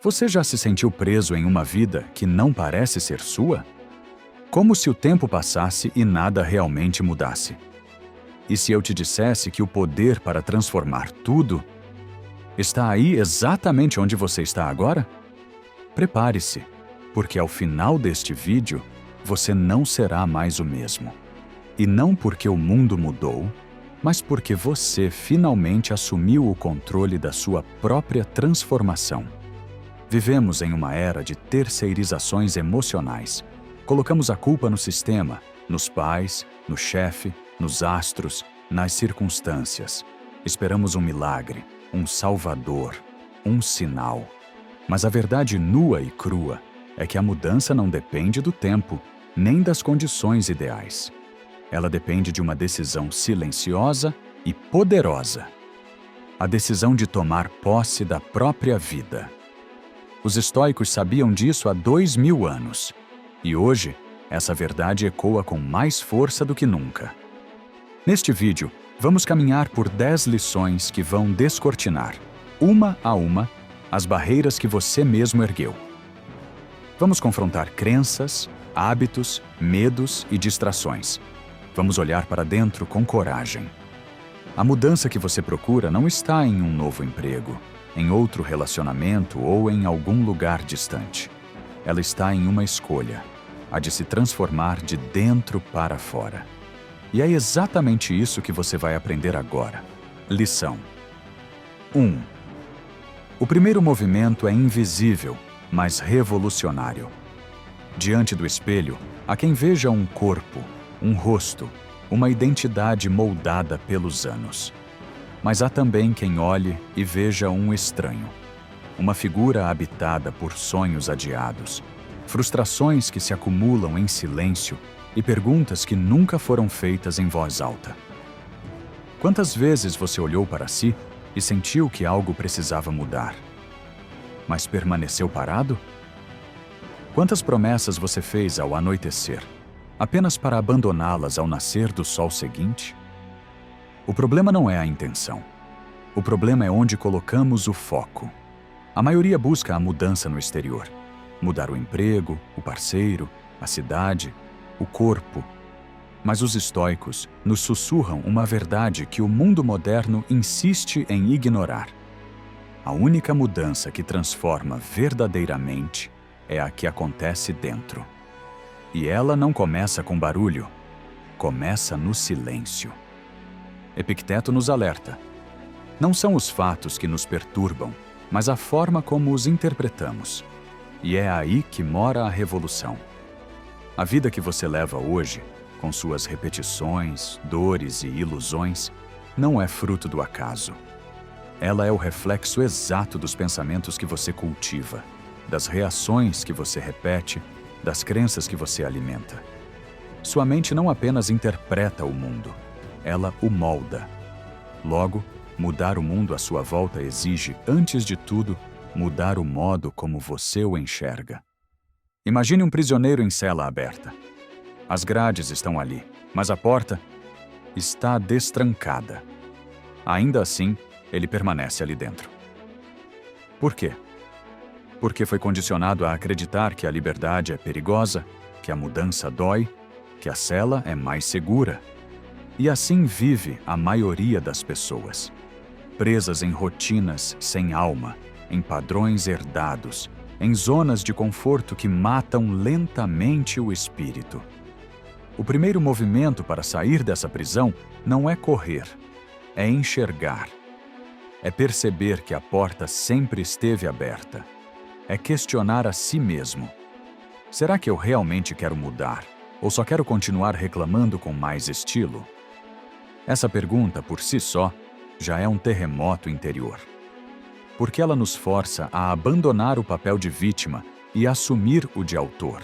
Você já se sentiu preso em uma vida que não parece ser sua? Como se o tempo passasse e nada realmente mudasse. E se eu te dissesse que o poder para transformar tudo está aí exatamente onde você está agora? Prepare-se, porque ao final deste vídeo, você não será mais o mesmo. E não porque o mundo mudou, mas porque você finalmente assumiu o controle da sua própria transformação. Vivemos em uma era de terceirizações emocionais. Colocamos a culpa no sistema, nos pais, no chefe, nos astros, nas circunstâncias. Esperamos um milagre, um salvador, um sinal. Mas a verdade nua e crua é que a mudança não depende do tempo, nem das condições ideais. Ela depende de uma decisão silenciosa e poderosa. A decisão de tomar posse da própria vida. Os estoicos sabiam disso há 2000 anos. E hoje, essa verdade ecoa com mais força do que nunca. Neste vídeo, vamos caminhar por 10 lições que vão descortinar, uma a uma, as barreiras que você mesmo ergueu. Vamos confrontar crenças, hábitos, medos e distrações. Vamos olhar para dentro com coragem. A mudança que você procura não está em um novo emprego, em outro relacionamento ou em algum lugar distante. Ela está em uma escolha, a de se transformar de dentro para fora. E é exatamente isso que você vai aprender agora. Lição 1. O primeiro movimento é invisível, mas revolucionário. Diante do espelho, há quem veja um corpo, um rosto, uma identidade moldada pelos anos. Mas há também quem olhe e veja um estranho. Uma figura habitada por sonhos adiados, frustrações que se acumulam em silêncio e perguntas que nunca foram feitas em voz alta. Quantas vezes você olhou para si e sentiu que algo precisava mudar, mas permaneceu parado? Quantas promessas você fez ao anoitecer, apenas para abandoná-las ao nascer do sol seguinte? O problema não é a intenção. O problema é onde colocamos o foco. A maioria busca a mudança no exterior. Mudar o emprego, o parceiro, a cidade, o corpo. Mas os estoicos nos sussurram uma verdade que o mundo moderno insiste em ignorar. A única mudança que transforma verdadeiramente é a que acontece dentro. E ela não começa com barulho, começa no silêncio. Epicteto nos alerta. Não são os fatos que nos perturbam, mas a forma como os interpretamos. E é aí que mora a revolução. A vida que você leva hoje, com suas repetições, dores e ilusões, não é fruto do acaso. Ela é o reflexo exato dos pensamentos que você cultiva, das reações que você repete, das crenças que você alimenta. Sua mente não apenas interpreta o mundo, ela o molda. Logo, mudar o mundo à sua volta exige, antes de tudo, mudar o modo como você o enxerga. Imagine um prisioneiro em cela aberta. As grades estão ali, mas a porta está destrancada. Ainda assim, ele permanece ali dentro. Por quê? Porque foi condicionado a acreditar que a liberdade é perigosa, que a mudança dói, que a cela é mais segura. E assim vive a maioria das pessoas, presas em rotinas sem alma, em padrões herdados, em zonas de conforto que matam lentamente o espírito. O primeiro movimento para sair dessa prisão não é correr, é enxergar. É perceber que a porta sempre esteve aberta. É questionar a si mesmo. Será que eu realmente quero mudar? Ou só quero continuar reclamando com mais estilo? Essa pergunta, por si só, já é um terremoto interior. Porque ela nos força a abandonar o papel de vítima e assumir o de autor.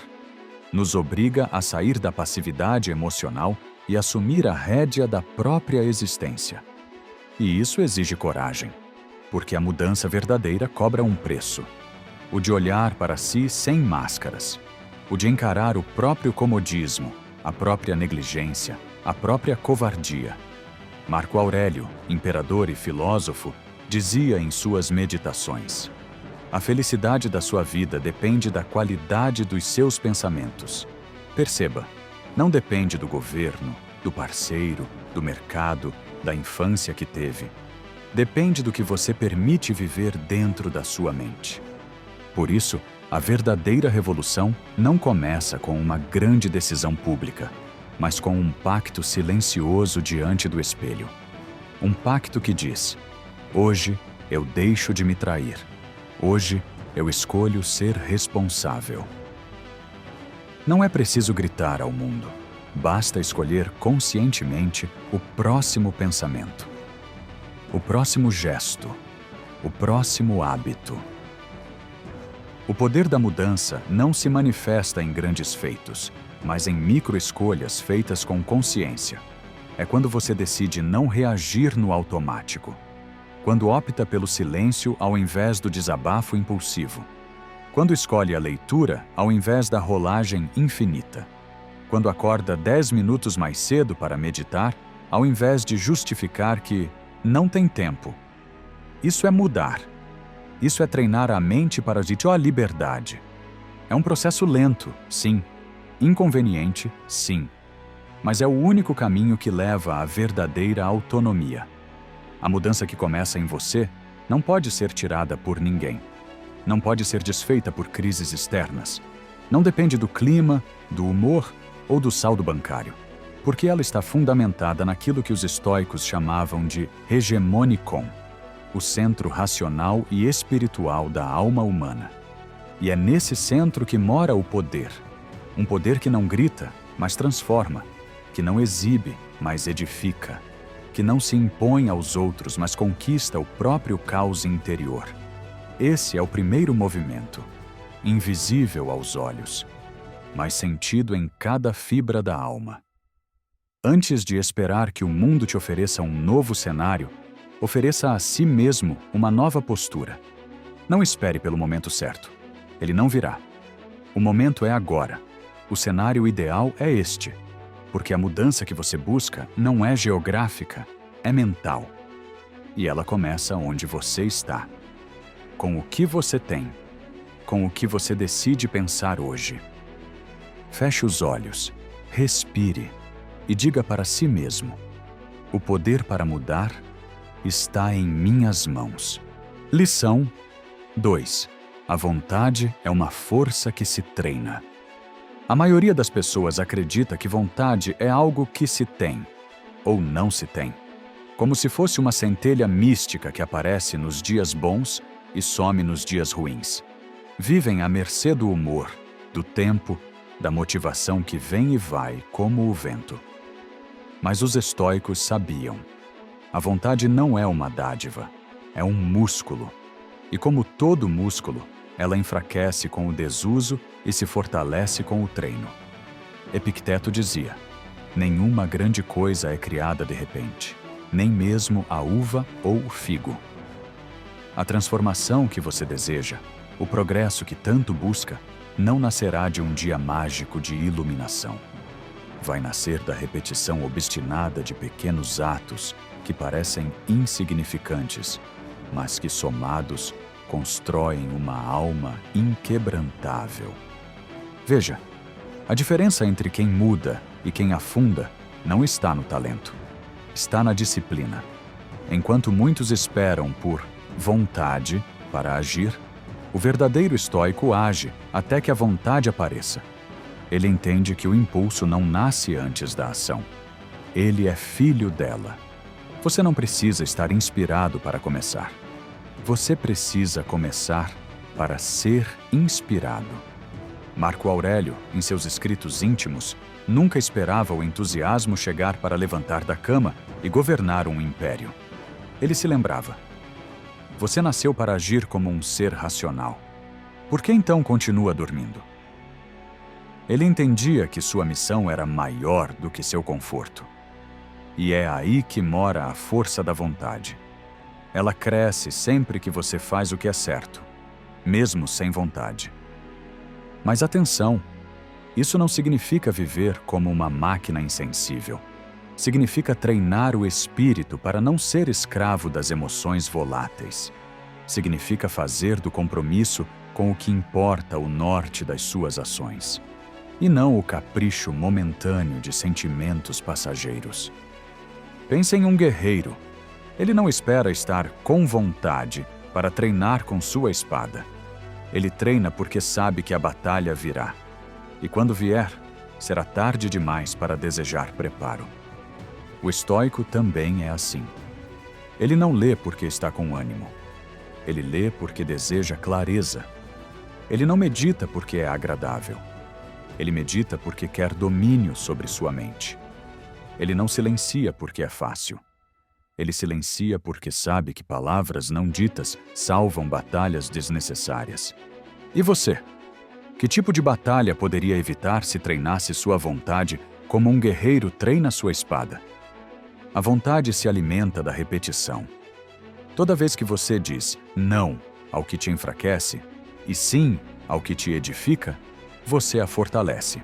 Nos obriga a sair da passividade emocional e assumir a rédea da própria existência. E isso exige coragem, porque a mudança verdadeira cobra um preço. O de olhar para si sem máscaras. O de encarar o próprio comodismo, a própria negligência, a própria covardia. Marco Aurélio, imperador e filósofo, dizia em suas meditações: A felicidade da sua vida depende da qualidade dos seus pensamentos. Perceba, não depende do governo, do parceiro, do mercado, da infância que teve. Depende do que você permite viver dentro da sua mente. Por isso, a verdadeira revolução não começa com uma grande decisão pública, mas com um pacto silencioso diante do espelho. Um pacto que diz: hoje eu deixo de me trair. Hoje eu escolho ser responsável. Não é preciso gritar ao mundo. Basta escolher conscientemente o próximo pensamento, o próximo gesto, o próximo hábito. O poder da mudança não se manifesta em grandes feitos, mas em microescolhas feitas com consciência. É quando você decide não reagir no automático, quando opta pelo silêncio ao invés do desabafo impulsivo, quando escolhe a leitura ao invés da rolagem infinita, quando acorda 10 minutos mais cedo para meditar, ao invés de justificar que não tem tempo. Isso é mudar. Isso é treinar a mente para a liberdade. É um processo lento, sim. Inconveniente, sim. Mas é o único caminho que leva à verdadeira autonomia. A mudança que começa em você não pode ser tirada por ninguém. Não pode ser desfeita por crises externas. Não depende do clima, do humor ou do saldo bancário, porque ela está fundamentada naquilo que os estoicos chamavam de hegemonikon, o centro racional e espiritual da alma humana. E é nesse centro que mora o poder. Um poder que não grita, mas transforma, que não exibe, mas edifica, que não se impõe aos outros, mas conquista o próprio caos interior. Esse é o primeiro movimento, invisível aos olhos, mas sentido em cada fibra da alma. Antes de esperar que o mundo te ofereça um novo cenário, ofereça a si mesmo uma nova postura. Não espere pelo momento certo. Ele não virá. O momento é agora. O cenário ideal é este, porque a mudança que você busca não é geográfica, é mental. E ela começa onde você está, com o que você tem, com o que você decide pensar hoje. Feche os olhos, respire e diga para si mesmo: o poder para mudar está em minhas mãos. Lição 2. A vontade é uma força que se treina. A maioria das pessoas acredita que vontade é algo que se tem, ou não se tem, como se fosse uma centelha mística que aparece nos dias bons e some nos dias ruins. Vivem à mercê do humor, do tempo, da motivação que vem e vai como o vento. Mas os estoicos sabiam. A vontade não é uma dádiva, é um músculo. E como todo músculo, ela enfraquece com o desuso e se fortalece com o treino. Epicteto dizia: nenhuma grande coisa é criada de repente, nem mesmo a uva ou o figo. A transformação que você deseja, o progresso que tanto busca, não nascerá de um dia mágico de iluminação. Vai nascer da repetição obstinada de pequenos atos que parecem insignificantes, mas que somados constroem uma alma inquebrantável. Veja, a diferença entre quem muda e quem afunda não está no talento, está na disciplina. Enquanto muitos esperam por vontade para agir, o verdadeiro estoico age até que a vontade apareça. Ele entende que o impulso não nasce antes da ação. Ele é filho dela. Você não precisa estar inspirado para começar. Você precisa começar para ser inspirado. Marco Aurélio, em seus escritos íntimos, nunca esperava o entusiasmo chegar para levantar da cama e governar um império. Ele se lembrava: você nasceu para agir como um ser racional. Por que então continua dormindo? Ele entendia que sua missão era maior do que seu conforto. E é aí que mora a força da vontade. Ela cresce sempre que você faz o que é certo, mesmo sem vontade. Mas atenção, isso não significa viver como uma máquina insensível. Significa treinar o espírito para não ser escravo das emoções voláteis. significa fazer do compromisso com o que importa o norte das suas ações, e não o capricho momentâneo de sentimentos passageiros. Pense em um guerreiro. Ele não espera estar com vontade para treinar com sua espada. Ele treina porque sabe que a batalha virá. E quando vier, será tarde demais para desejar preparo. O estoico também é assim. Ele não lê porque está com ânimo. Ele lê porque deseja clareza. Ele não medita porque é agradável. Ele medita porque quer domínio sobre sua mente. Ele não silencia porque é fácil. Ele silencia porque sabe que palavras não ditas salvam batalhas desnecessárias. E você? Que tipo de batalha poderia evitar se treinasse sua vontade como um guerreiro treina sua espada? A vontade se alimenta da repetição. Toda vez que você diz não ao que te enfraquece e sim ao que te edifica, você a fortalece.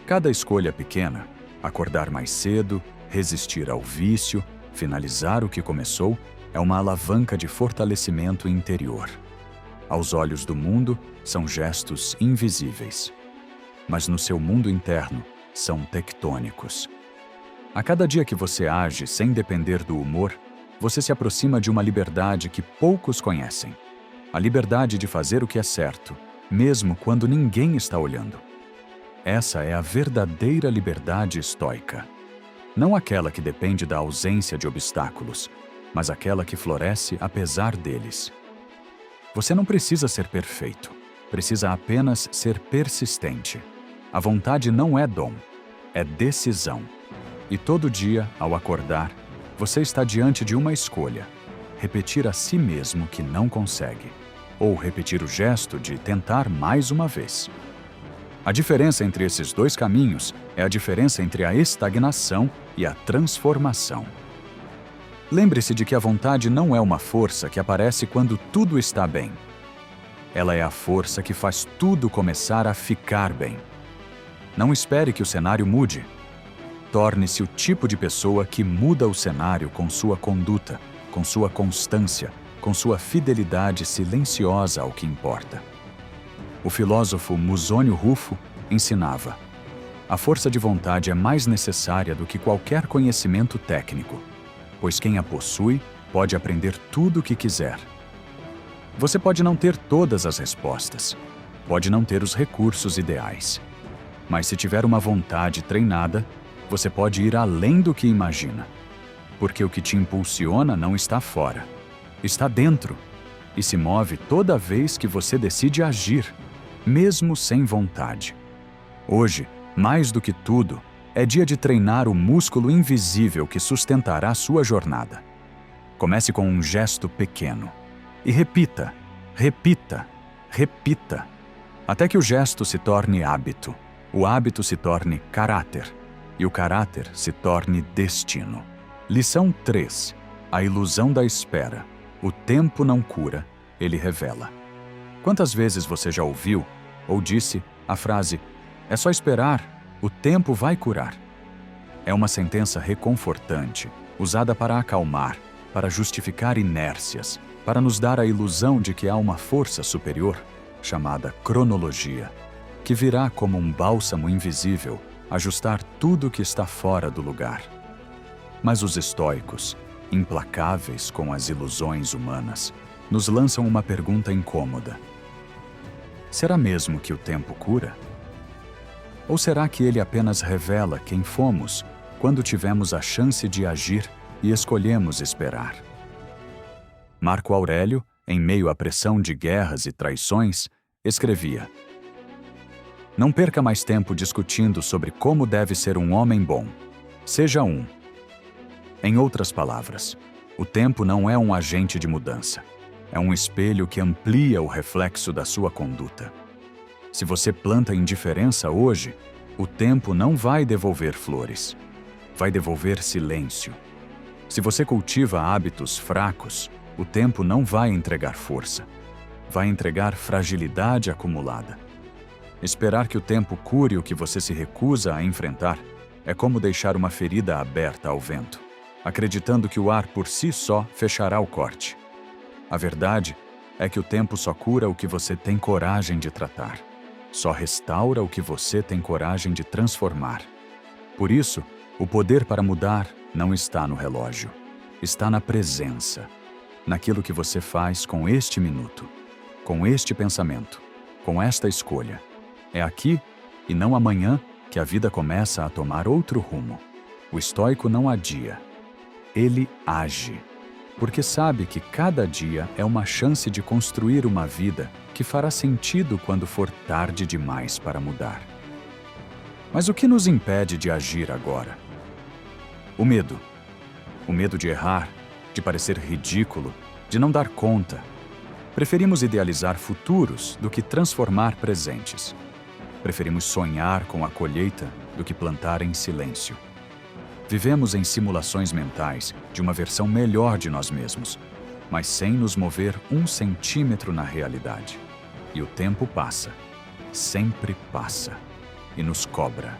Cada escolha pequena, acordar mais cedo, resistir ao vício, finalizar o que começou, é uma alavanca de fortalecimento interior. Aos olhos do mundo, são gestos invisíveis. Mas no seu mundo interno, são tectônicos. A cada dia que você age sem depender do humor, você se aproxima de uma liberdade que poucos conhecem. A liberdade de fazer o que é certo, mesmo quando ninguém está olhando. Essa é a verdadeira liberdade estoica. Não aquela que depende da ausência de obstáculos, mas aquela que floresce apesar deles. Você não precisa ser perfeito, precisa apenas ser persistente. A vontade não é dom, é decisão. E todo dia, ao acordar, você está diante de uma escolha: repetir a si mesmo que não consegue, ou repetir o gesto de tentar mais uma vez. A diferença entre esses dois caminhos é a diferença entre a estagnação e a transformação. Lembre-se de que a vontade não é uma força que aparece quando tudo está bem. Ela é a força que faz tudo começar a ficar bem. Não espere que o cenário mude. Torne-se o tipo de pessoa que muda o cenário com sua conduta, com sua constância, com sua fidelidade silenciosa ao que importa. O filósofo Musônio Rufo ensinava: a força de vontade é mais necessária do que qualquer conhecimento técnico, pois quem a possui pode aprender tudo o que quiser. Você pode não ter todas as respostas, pode não ter os recursos ideais, mas se tiver uma vontade treinada, você pode ir além do que imagina, porque o que te impulsiona não está fora, está dentro, e se move toda vez que você decide agir, mesmo sem vontade. Hoje, mais do que tudo, é dia de treinar o músculo invisível que sustentará sua jornada. Comece com um gesto pequeno e repita, repita, repita, até que o gesto se torne hábito, o hábito se torne caráter e o caráter se torne destino. Lição 3. A ilusão da espera. O tempo não cura, ele revela. Quantas vezes você já ouviu ou disse a frase: "É só esperar, o tempo vai curar"? É uma sentença reconfortante, usada para acalmar, para justificar inércias, para nos dar a ilusão de que há uma força superior, chamada cronologia, que virá como um bálsamo invisível, ajustar tudo o que está fora do lugar. Mas os estoicos, implacáveis com as ilusões humanas, nos lançam uma pergunta incômoda. Será mesmo que o tempo cura? Ou será que ele apenas revela quem fomos quando tivemos a chance de agir e escolhemos esperar? Marco Aurélio, em meio à pressão de guerras e traições, escrevia: "Não perca mais tempo discutindo sobre como deve ser um homem bom. Seja um." Em outras palavras, o tempo não é um agente de mudança. É um espelho que amplia o reflexo da sua conduta. Se você planta indiferença hoje, o tempo não vai devolver flores. Vai devolver silêncio. Se você cultiva hábitos fracos, o tempo não vai entregar força. Vai entregar fragilidade acumulada. Esperar que o tempo cure o que você se recusa a enfrentar é como deixar uma ferida aberta ao vento, acreditando que o ar por si só fechará o corte. A verdade é que o tempo só cura o que você tem coragem de tratar. Só restaura o que você tem coragem de transformar. Por isso, o poder para mudar não está no relógio. Está na presença, naquilo que você faz com este minuto, com este pensamento, com esta escolha. É aqui e não amanhã que a vida começa a tomar outro rumo. O estoico não adia. Ele age, porque sabe que cada dia é uma chance de construir uma vida que fará sentido quando for tarde demais para mudar. Mas o que nos impede de agir agora? O medo. O medo de errar, de parecer ridículo, de não dar conta. Preferimos idealizar futuros do que transformar presentes. Preferimos sonhar com a colheita do que plantar em silêncio. Vivemos em simulações mentais de uma versão melhor de nós mesmos, mas sem nos mover 1 centímetro na realidade. E o tempo passa, sempre passa, e nos cobra,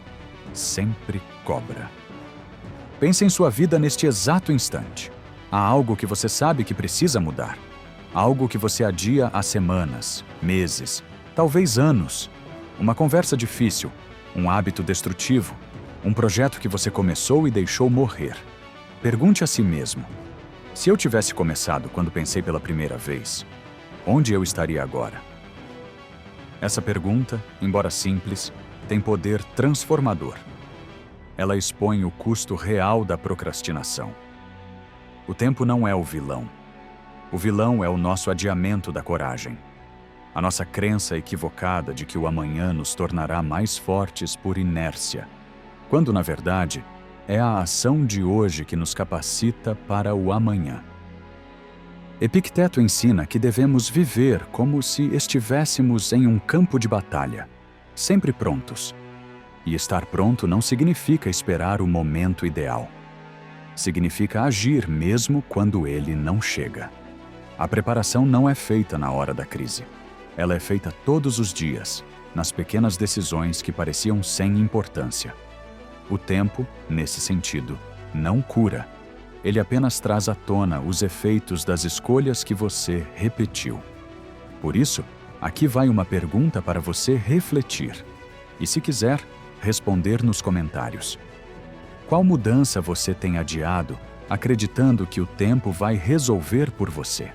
sempre cobra. Pense em sua vida neste exato instante. Há algo que você sabe que precisa mudar. Algo que você adia há semanas, meses, talvez anos. Uma conversa difícil, um hábito destrutivo, um projeto que você começou e deixou morrer. Pergunte a si mesmo: se eu tivesse começado quando pensei pela primeira vez, onde eu estaria agora? Essa pergunta, embora simples, tem poder transformador. Ela expõe o custo real da procrastinação. O tempo não é o vilão. O vilão é o nosso adiamento da coragem. A nossa crença equivocada de que o amanhã nos tornará mais fortes por inércia, quando, na verdade, é a ação de hoje que nos capacita para o amanhã. Epicteto ensina que devemos viver como se estivéssemos em um campo de batalha, sempre prontos. E estar pronto não significa esperar o momento ideal. Significa agir mesmo quando ele não chega. A preparação não é feita na hora da crise. Ela é feita todos os dias, nas pequenas decisões que pareciam sem importância. O tempo, nesse sentido, não cura. Ele apenas traz à tona os efeitos das escolhas que você repetiu. Por isso, aqui vai uma pergunta para você refletir. E se quiser, responder nos comentários. Qual mudança você tem adiado, acreditando que o tempo vai resolver por você?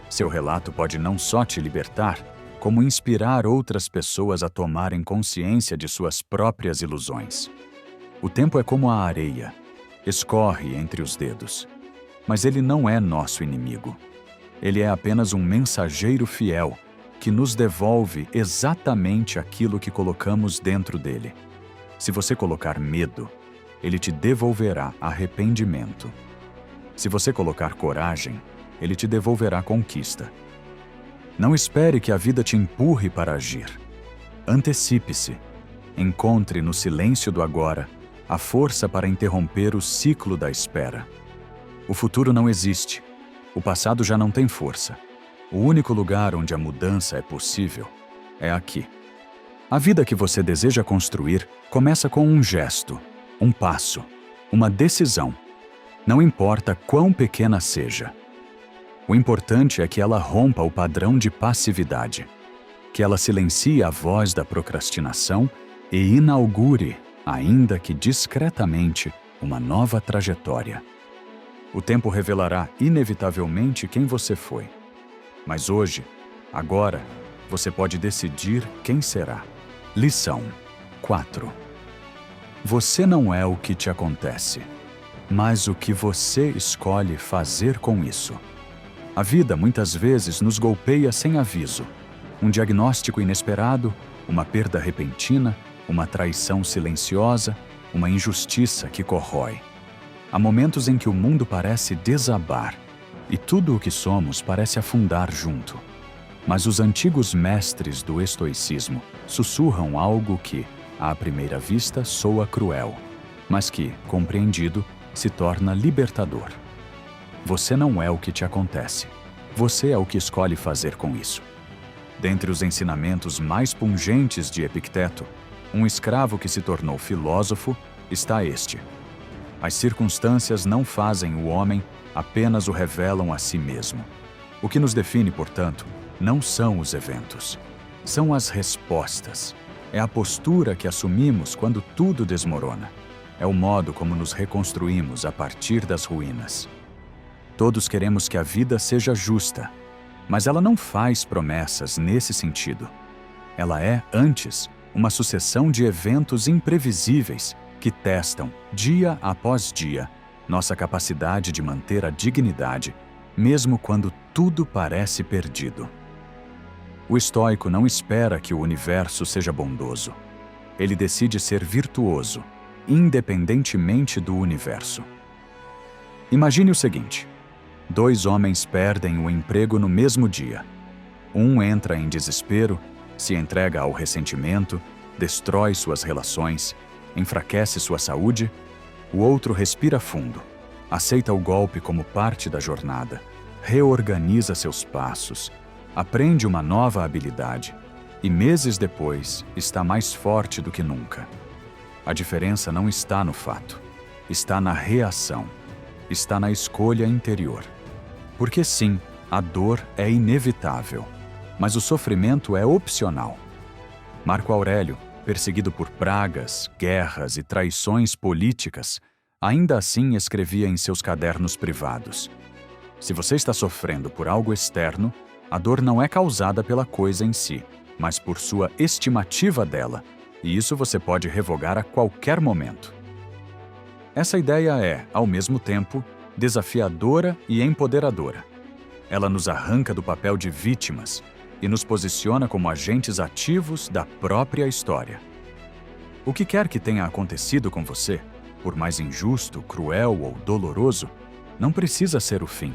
Seu relato pode não só te libertar, como inspirar outras pessoas a tomarem consciência de suas próprias ilusões. O tempo é como a areia, escorre entre os dedos. Mas ele não é nosso inimigo. Ele é apenas um mensageiro fiel que nos devolve exatamente aquilo que colocamos dentro dele. Se você colocar medo, ele te devolverá arrependimento. Se você colocar coragem, ele te devolverá conquista. Não espere que a vida te empurre para agir. Antecipe-se. Encontre no silêncio do agora a força para interromper o ciclo da espera. O futuro não existe. O passado já não tem força. O único lugar onde a mudança é possível é aqui. A vida que você deseja construir começa com um gesto, um passo, uma decisão. Não importa quão pequena seja. O importante é que ela rompa o padrão de passividade, que ela silencie a voz da procrastinação e inaugure, ainda que discretamente, uma nova trajetória. O tempo revelará inevitavelmente quem você foi. Mas hoje, agora, você pode decidir quem será. Lição 4. Você não é o que te acontece, mas o que você escolhe fazer com isso. A vida muitas vezes nos golpeia sem aviso. Um diagnóstico inesperado, uma perda repentina, uma traição silenciosa, uma injustiça que corrói. Há momentos em que o mundo parece desabar e tudo o que somos parece afundar junto. Mas os antigos mestres do estoicismo sussurram algo que, à primeira vista, soa cruel, mas que, compreendido, se torna libertador. Você não é o que te acontece. Você é o que escolhe fazer com isso. Dentre os ensinamentos mais pungentes de Epicteto, um escravo que se tornou filósofo, está este: as circunstâncias não fazem o homem, apenas o revelam a si mesmo. O que nos define, portanto, não são os eventos. São as respostas. É a postura que assumimos quando tudo desmorona. É o modo como nos reconstruímos a partir das ruínas. Todos queremos que a vida seja justa, mas ela não faz promessas nesse sentido. Ela é, antes, uma sucessão de eventos imprevisíveis que testam, dia após dia, nossa capacidade de manter a dignidade, mesmo quando tudo parece perdido. O estoico não espera que o universo seja bondoso. Ele decide ser virtuoso, independentemente do universo. Imagine o seguinte: 2 homens perdem o emprego no mesmo dia. Um entra em desespero, se entrega ao ressentimento, destrói suas relações, enfraquece sua saúde. O outro respira fundo, aceita o golpe como parte da jornada, reorganiza seus passos, aprende uma nova habilidade e, meses depois, está mais forte do que nunca. A diferença não está no fato, está na reação, está na escolha interior. Porque sim, a dor é inevitável, mas o sofrimento é opcional. Marco Aurélio, perseguido por pragas, guerras e traições políticas, ainda assim escrevia em seus cadernos privados: se você está sofrendo por algo externo, a dor não é causada pela coisa em si, mas por sua estimativa dela, e isso você pode revogar a qualquer momento. Essa ideia é, ao mesmo tempo, desafiadora e empoderadora. Ela nos arranca do papel de vítimas e nos posiciona como agentes ativos da própria história. O que quer que tenha acontecido com você, por mais injusto, cruel ou doloroso, não precisa ser o fim.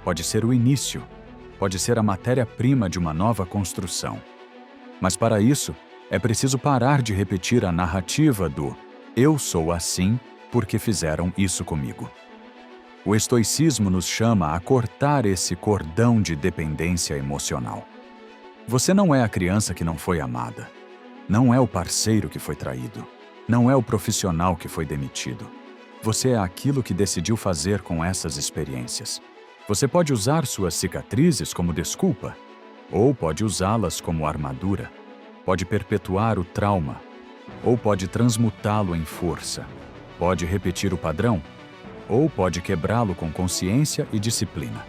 Pode ser o início, pode ser a matéria-prima de uma nova construção. Mas para isso, é preciso parar de repetir a narrativa do "eu sou assim porque fizeram isso comigo". O estoicismo nos chama a cortar esse cordão de dependência emocional. Você não é a criança que não foi amada. Não é o parceiro que foi traído. Não é o profissional que foi demitido. Você é aquilo que decidiu fazer com essas experiências. Você pode usar suas cicatrizes como desculpa, ou pode usá-las como armadura. Pode perpetuar o trauma, ou pode transmutá-lo em força. Pode repetir o padrão, ou pode quebrá-lo com consciência e disciplina.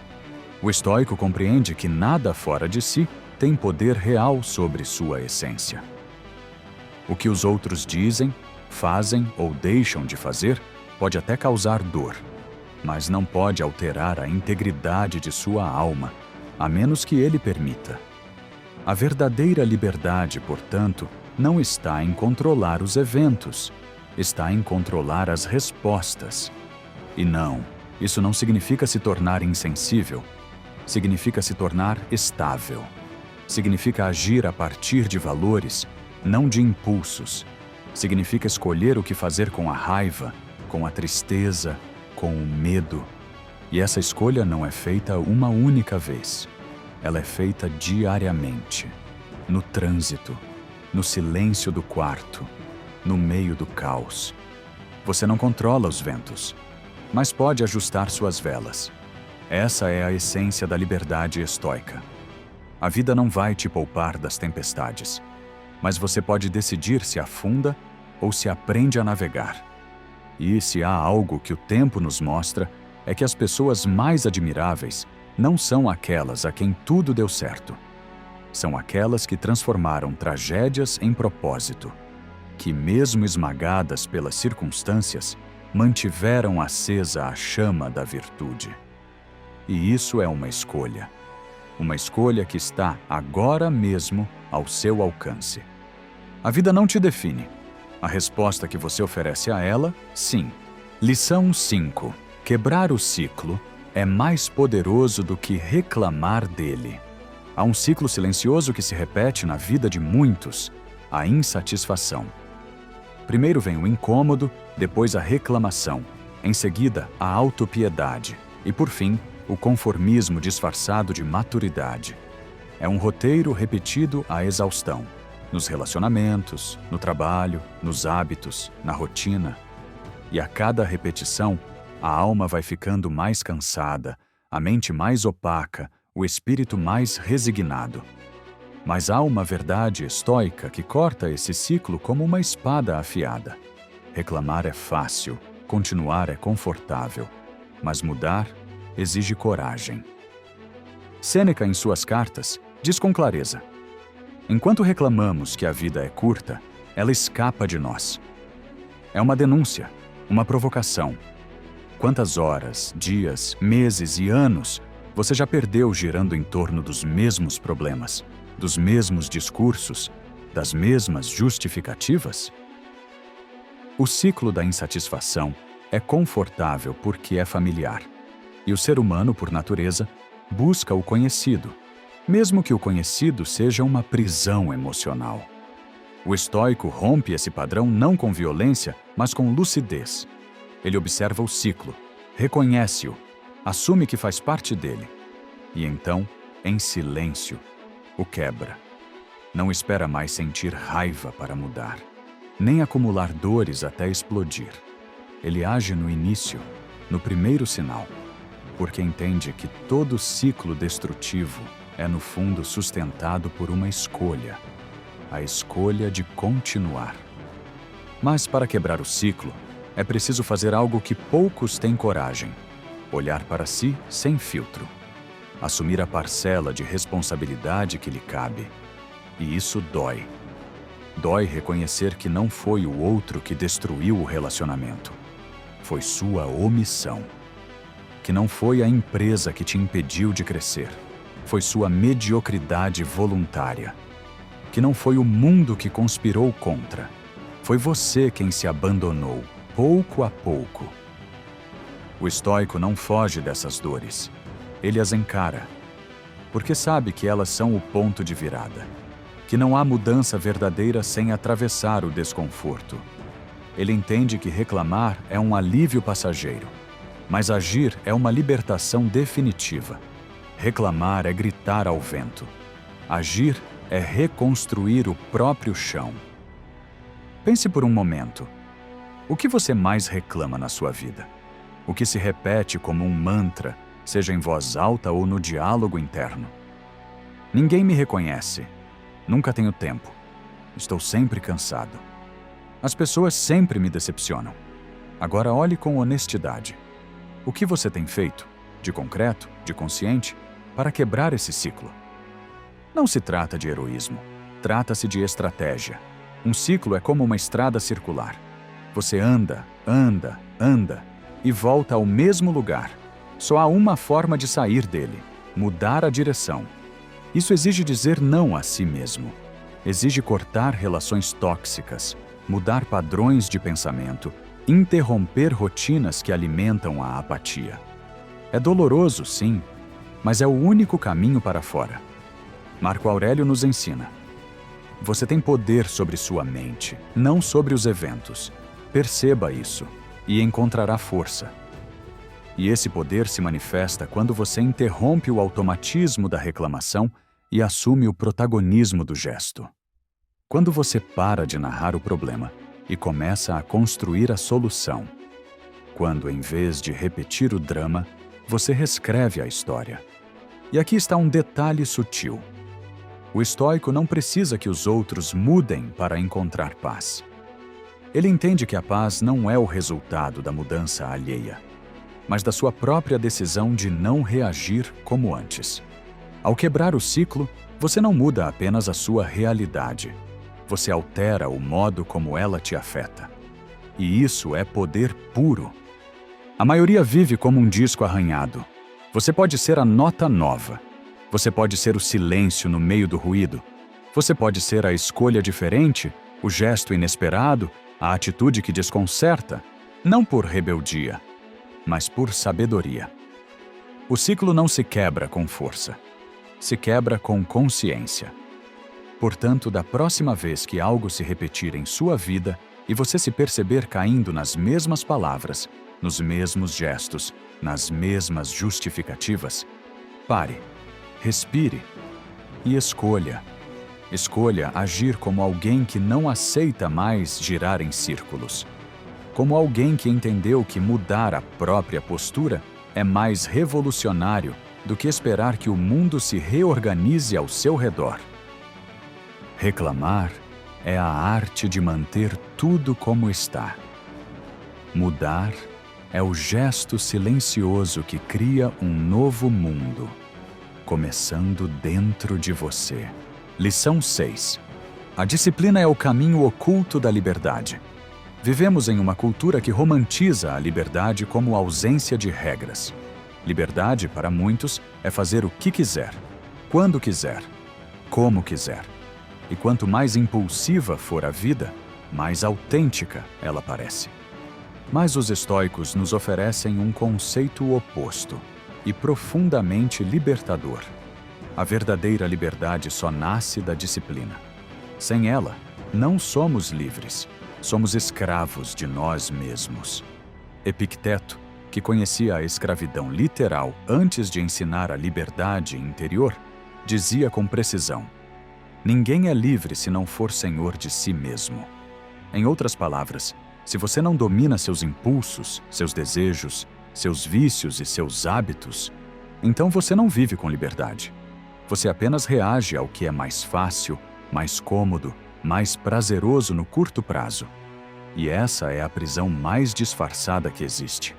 O estoico compreende que nada fora de si tem poder real sobre sua essência. O que os outros dizem, fazem ou deixam de fazer pode até causar dor, mas não pode alterar a integridade de sua alma, a menos que ele permita. A verdadeira liberdade, portanto, não está em controlar os eventos, está em controlar as respostas. E não, isso não significa se tornar insensível. Significa se tornar estável. Significa agir a partir de valores, não de impulsos. Significa escolher o que fazer com a raiva, com a tristeza, com o medo. E essa escolha não é feita uma única vez. Ela é feita diariamente, no trânsito, no silêncio do quarto, no meio do caos. Você não controla os ventos, mas pode ajustar suas velas. Essa é a essência da liberdade estoica. A vida não vai te poupar das tempestades, mas você pode decidir se afunda ou se aprende a navegar. E se há algo que o tempo nos mostra, é que as pessoas mais admiráveis não são aquelas a quem tudo deu certo. São aquelas que transformaram tragédias em propósito, que, mesmo esmagadas pelas circunstâncias, mantiveram acesa a chama da virtude. E isso é uma escolha que está agora mesmo ao seu alcance. A vida não te define. A resposta que você oferece a ela, sim. Lição 5. Quebrar o ciclo é mais poderoso do que reclamar dele. Há um ciclo silencioso que se repete na vida de muitos, a insatisfação. Primeiro vem o incômodo, depois a reclamação, em seguida a autopiedade e, por fim, o conformismo disfarçado de maturidade. É um roteiro repetido à exaustão, nos relacionamentos, no trabalho, nos hábitos, na rotina. E a cada repetição, a alma vai ficando mais cansada, a mente mais opaca, o espírito mais resignado. Mas há uma verdade estoica que corta esse ciclo como uma espada afiada. Reclamar é fácil, continuar é confortável, mas mudar exige coragem. Sêneca, em suas cartas, diz com clareza: enquanto reclamamos que a vida é curta, ela escapa de nós. É uma denúncia, uma provocação. Quantas horas, dias, meses e anos você já perdeu girando em torno dos mesmos problemas, dos mesmos discursos, das mesmas justificativas? O ciclo da insatisfação é confortável porque é familiar. E o ser humano, por natureza, busca o conhecido, mesmo que o conhecido seja uma prisão emocional. O estoico rompe esse padrão não com violência, mas com lucidez. Ele observa o ciclo, reconhece-o, assume que faz parte dele. E então, em silêncio, o quebra. Não espera mais sentir raiva para mudar, nem acumular dores até explodir. Ele age no início, no primeiro sinal, porque entende que todo ciclo destrutivo é, no fundo, sustentado por uma escolha, a escolha de continuar. Mas para quebrar o ciclo, é preciso fazer algo que poucos têm coragem: olhar para si sem filtro, assumir a parcela de responsabilidade que lhe cabe. E isso dói. Dói reconhecer que não foi o outro que destruiu o relacionamento. Foi sua omissão. Que não foi a empresa que te impediu de crescer. Foi sua mediocridade voluntária. Que não foi o mundo que conspirou contra. Foi você quem se abandonou, pouco a pouco. O estoico não foge dessas dores. Ele as encara, porque sabe que elas são o ponto de virada. Que não há mudança verdadeira sem atravessar o desconforto. Ele entende que reclamar é um alívio passageiro, mas agir é uma libertação definitiva. Reclamar é gritar ao vento. Agir é reconstruir o próprio chão. Pense por um momento. O que você mais reclama na sua vida? O que se repete como um mantra, seja em voz alta ou no diálogo interno? Ninguém me reconhece. Nunca tenho tempo. Estou sempre cansado. As pessoas sempre me decepcionam. Agora olhe com honestidade. O que você tem feito, de concreto, de consciente, para quebrar esse ciclo? Não se trata de heroísmo. Trata-se de estratégia. Um ciclo é como uma estrada circular. Você anda, anda, anda e volta ao mesmo lugar. Só há uma forma de sair dele: mudar a direção. Isso exige dizer não a si mesmo. Exige cortar relações tóxicas, mudar padrões de pensamento, interromper rotinas que alimentam a apatia. É doloroso, sim, mas é o único caminho para fora. Marco Aurélio nos ensina: você tem poder sobre sua mente, não sobre os eventos. Perceba isso e encontrará força. E esse poder se manifesta quando você interrompe o automatismo da reclamação e assume o protagonismo do gesto. Quando você para de narrar o problema e começa a construir a solução. Quando, em vez de repetir o drama, você reescreve a história. E aqui está um detalhe sutil. O estoico não precisa que os outros mudem para encontrar paz. Ele entende que a paz não é o resultado da mudança alheia, mas da sua própria decisão de não reagir como antes. Ao quebrar o ciclo, você não muda apenas a sua realidade. Você altera o modo como ela te afeta. E isso é poder puro. A maioria vive como um disco arranhado. Você pode ser a nota nova. Você pode ser o silêncio no meio do ruído. Você pode ser a escolha diferente, o gesto inesperado, a atitude que desconcerta, não por rebeldia, mas por sabedoria. O ciclo não se quebra com força. Se quebra com consciência. Portanto, da próxima vez que algo se repetir em sua vida e você se perceber caindo nas mesmas palavras, nos mesmos gestos, nas mesmas justificativas, pare, respire e escolha. Escolha agir como alguém que não aceita mais girar em círculos. Como alguém que entendeu que mudar a própria postura é mais revolucionário do que esperar que o mundo se reorganize ao seu redor. Reclamar é a arte de manter tudo como está. Mudar é o gesto silencioso que cria um novo mundo, começando dentro de você. Lição 6. A disciplina é o caminho oculto da liberdade. Vivemos em uma cultura que romantiza a liberdade como ausência de regras. Liberdade, para muitos, é fazer o que quiser, quando quiser, como quiser. E quanto mais impulsiva for a vida, mais autêntica ela parece. Mas os estoicos nos oferecem um conceito oposto e profundamente libertador. A verdadeira liberdade só nasce da disciplina. Sem ela, não somos livres, somos escravos de nós mesmos. Epicteto, que conhecia a escravidão literal antes de ensinar a liberdade interior, dizia com precisão: ninguém é livre se não for senhor de si mesmo. Em outras palavras, se você não domina seus impulsos, seus desejos, seus vícios e seus hábitos, então você não vive com liberdade. Você apenas reage ao que é mais fácil, mais cômodo, mais prazeroso no curto prazo. E essa é a prisão mais disfarçada que existe.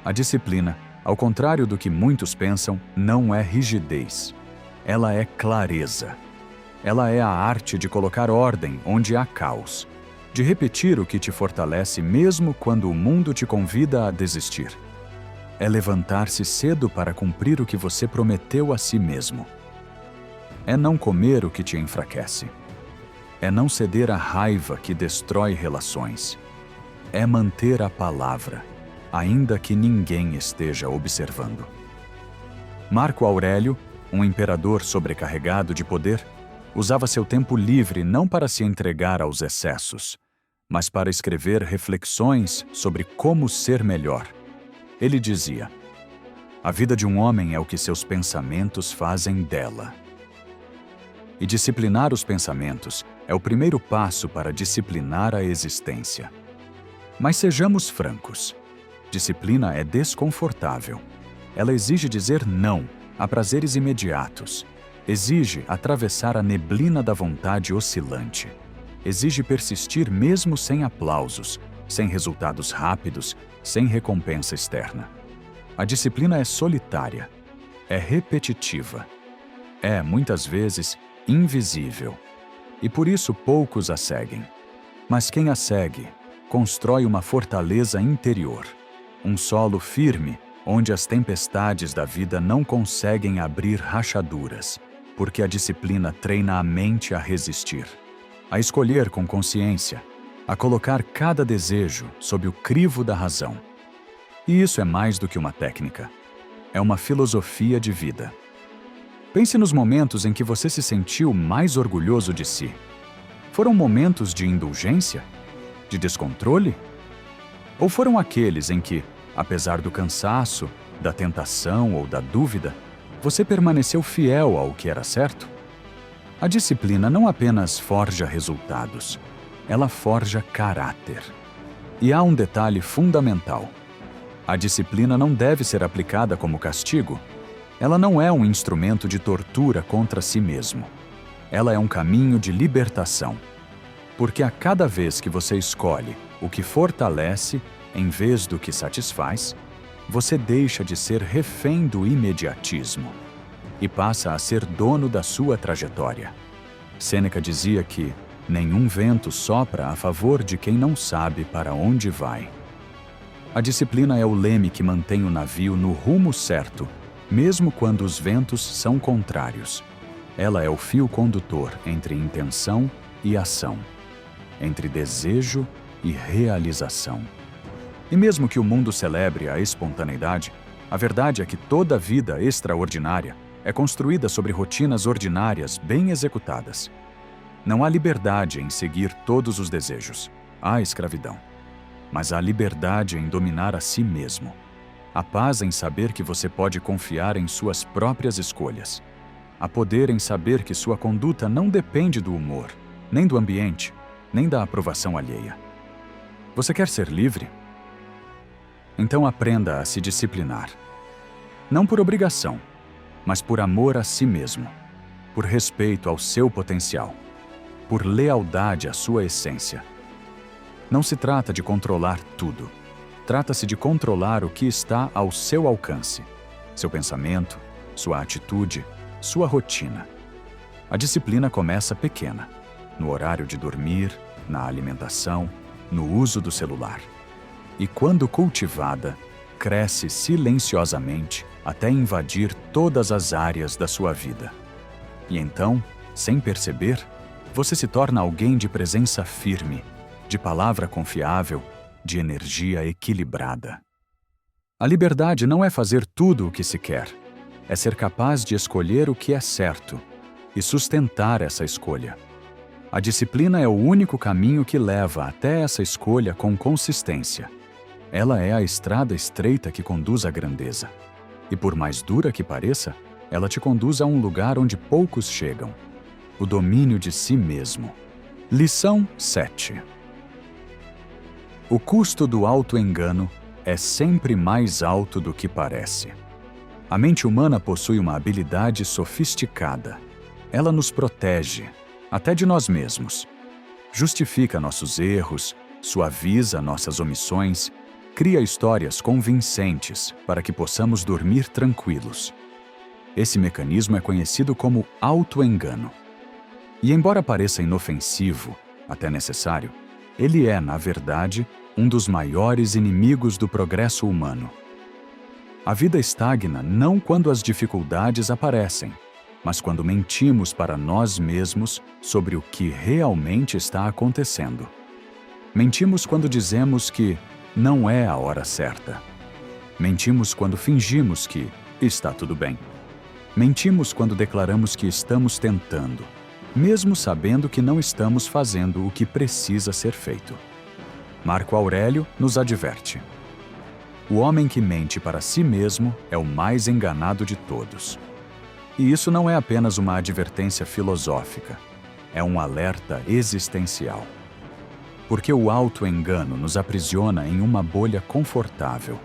A disciplina, ao contrário do que muitos pensam, não é rigidez. Ela é clareza. Ela é a arte de colocar ordem onde há caos, de repetir o que te fortalece mesmo quando o mundo te convida a desistir. É levantar-se cedo para cumprir o que você prometeu a si mesmo. É não comer o que te enfraquece. É não ceder à raiva que destrói relações. É manter a palavra, ainda que ninguém esteja observando. Marco Aurélio, um imperador sobrecarregado de poder, usava seu tempo livre não para se entregar aos excessos, mas para escrever reflexões sobre como ser melhor. Ele dizia: a vida de um homem é o que seus pensamentos fazem dela. E disciplinar os pensamentos é o primeiro passo para disciplinar a existência. Mas sejamos francos. Disciplina é desconfortável. Ela exige dizer não a prazeres imediatos. Exige atravessar a neblina da vontade oscilante. Exige persistir mesmo sem aplausos, sem resultados rápidos, sem recompensa externa. A disciplina é solitária. É repetitiva. É, muitas vezes, invisível. E por isso poucos a seguem. Mas quem a segue constrói uma fortaleza interior, um solo firme onde as tempestades da vida não conseguem abrir rachaduras, porque a disciplina treina a mente a resistir, a escolher com consciência, a colocar cada desejo sob o crivo da razão. E isso é mais do que uma técnica. É uma filosofia de vida. Pense nos momentos em que você se sentiu mais orgulhoso de si. Foram momentos de indulgência? De descontrole? Ou foram aqueles em que, apesar do cansaço, da tentação ou da dúvida, você permaneceu fiel ao que era certo? A disciplina não apenas forja resultados, ela forja caráter. E há um detalhe fundamental. A disciplina não deve ser aplicada como castigo. Ela não é um instrumento de tortura contra si mesmo. Ela é um caminho de libertação. Porque a cada vez que você escolhe o que fortalece em vez do que satisfaz, você deixa de ser refém do imediatismo e passa a ser dono da sua trajetória. Sêneca dizia que nenhum vento sopra a favor de quem não sabe para onde vai. A disciplina é o leme que mantém o navio no rumo certo, mesmo quando os ventos são contrários. Ela é o fio condutor entre intenção e ação, entre desejo e realização. E mesmo que o mundo celebre a espontaneidade, a verdade é que toda vida extraordinária é construída sobre rotinas ordinárias bem executadas. Não há liberdade em seguir todos os desejos. Há escravidão. Mas há liberdade em dominar a si mesmo. Há paz em saber que você pode confiar em suas próprias escolhas. Há poder em saber que sua conduta não depende do humor, nem do ambiente, nem da aprovação alheia. Você quer ser livre? Então aprenda a se disciplinar. Não por obrigação, mas por amor a si mesmo, por respeito ao seu potencial, por lealdade à sua essência. Não se trata de controlar tudo. Trata-se de controlar o que está ao seu alcance: seu pensamento, sua atitude, sua rotina. A disciplina começa pequena, no horário de dormir, na alimentação, no uso do celular. E quando cultivada, cresce silenciosamente até invadir todas as áreas da sua vida. E então, sem perceber, você se torna alguém de presença firme, de palavra confiável, de energia equilibrada. A liberdade não é fazer tudo o que se quer, é ser capaz de escolher o que é certo e sustentar essa escolha. A disciplina é o único caminho que leva até essa escolha com consistência. Ela é a estrada estreita que conduz à grandeza. E por mais dura que pareça, ela te conduz a um lugar onde poucos chegam: o domínio de si mesmo. Lição 7. O custo do auto-engano é sempre mais alto do que parece. A mente humana possui uma habilidade sofisticada. Ela nos protege, até de nós mesmos. Justifica nossos erros, suaviza nossas omissões, cria histórias convincentes para que possamos dormir tranquilos. Esse mecanismo é conhecido como auto-engano. E embora pareça inofensivo, até necessário, ele é, na verdade, um dos maiores inimigos do progresso humano. A vida estagna não quando as dificuldades aparecem, mas quando mentimos para nós mesmos sobre o que realmente está acontecendo. Mentimos quando dizemos que não é a hora certa. Mentimos quando fingimos que está tudo bem. Mentimos quando declaramos que estamos tentando, mesmo sabendo que não estamos fazendo o que precisa ser feito. Marco Aurélio nos adverte: o homem que mente para si mesmo é o mais enganado de todos. E isso não é apenas uma advertência filosófica, é um alerta existencial. Porque o auto-engano nos aprisiona em uma bolha confortável,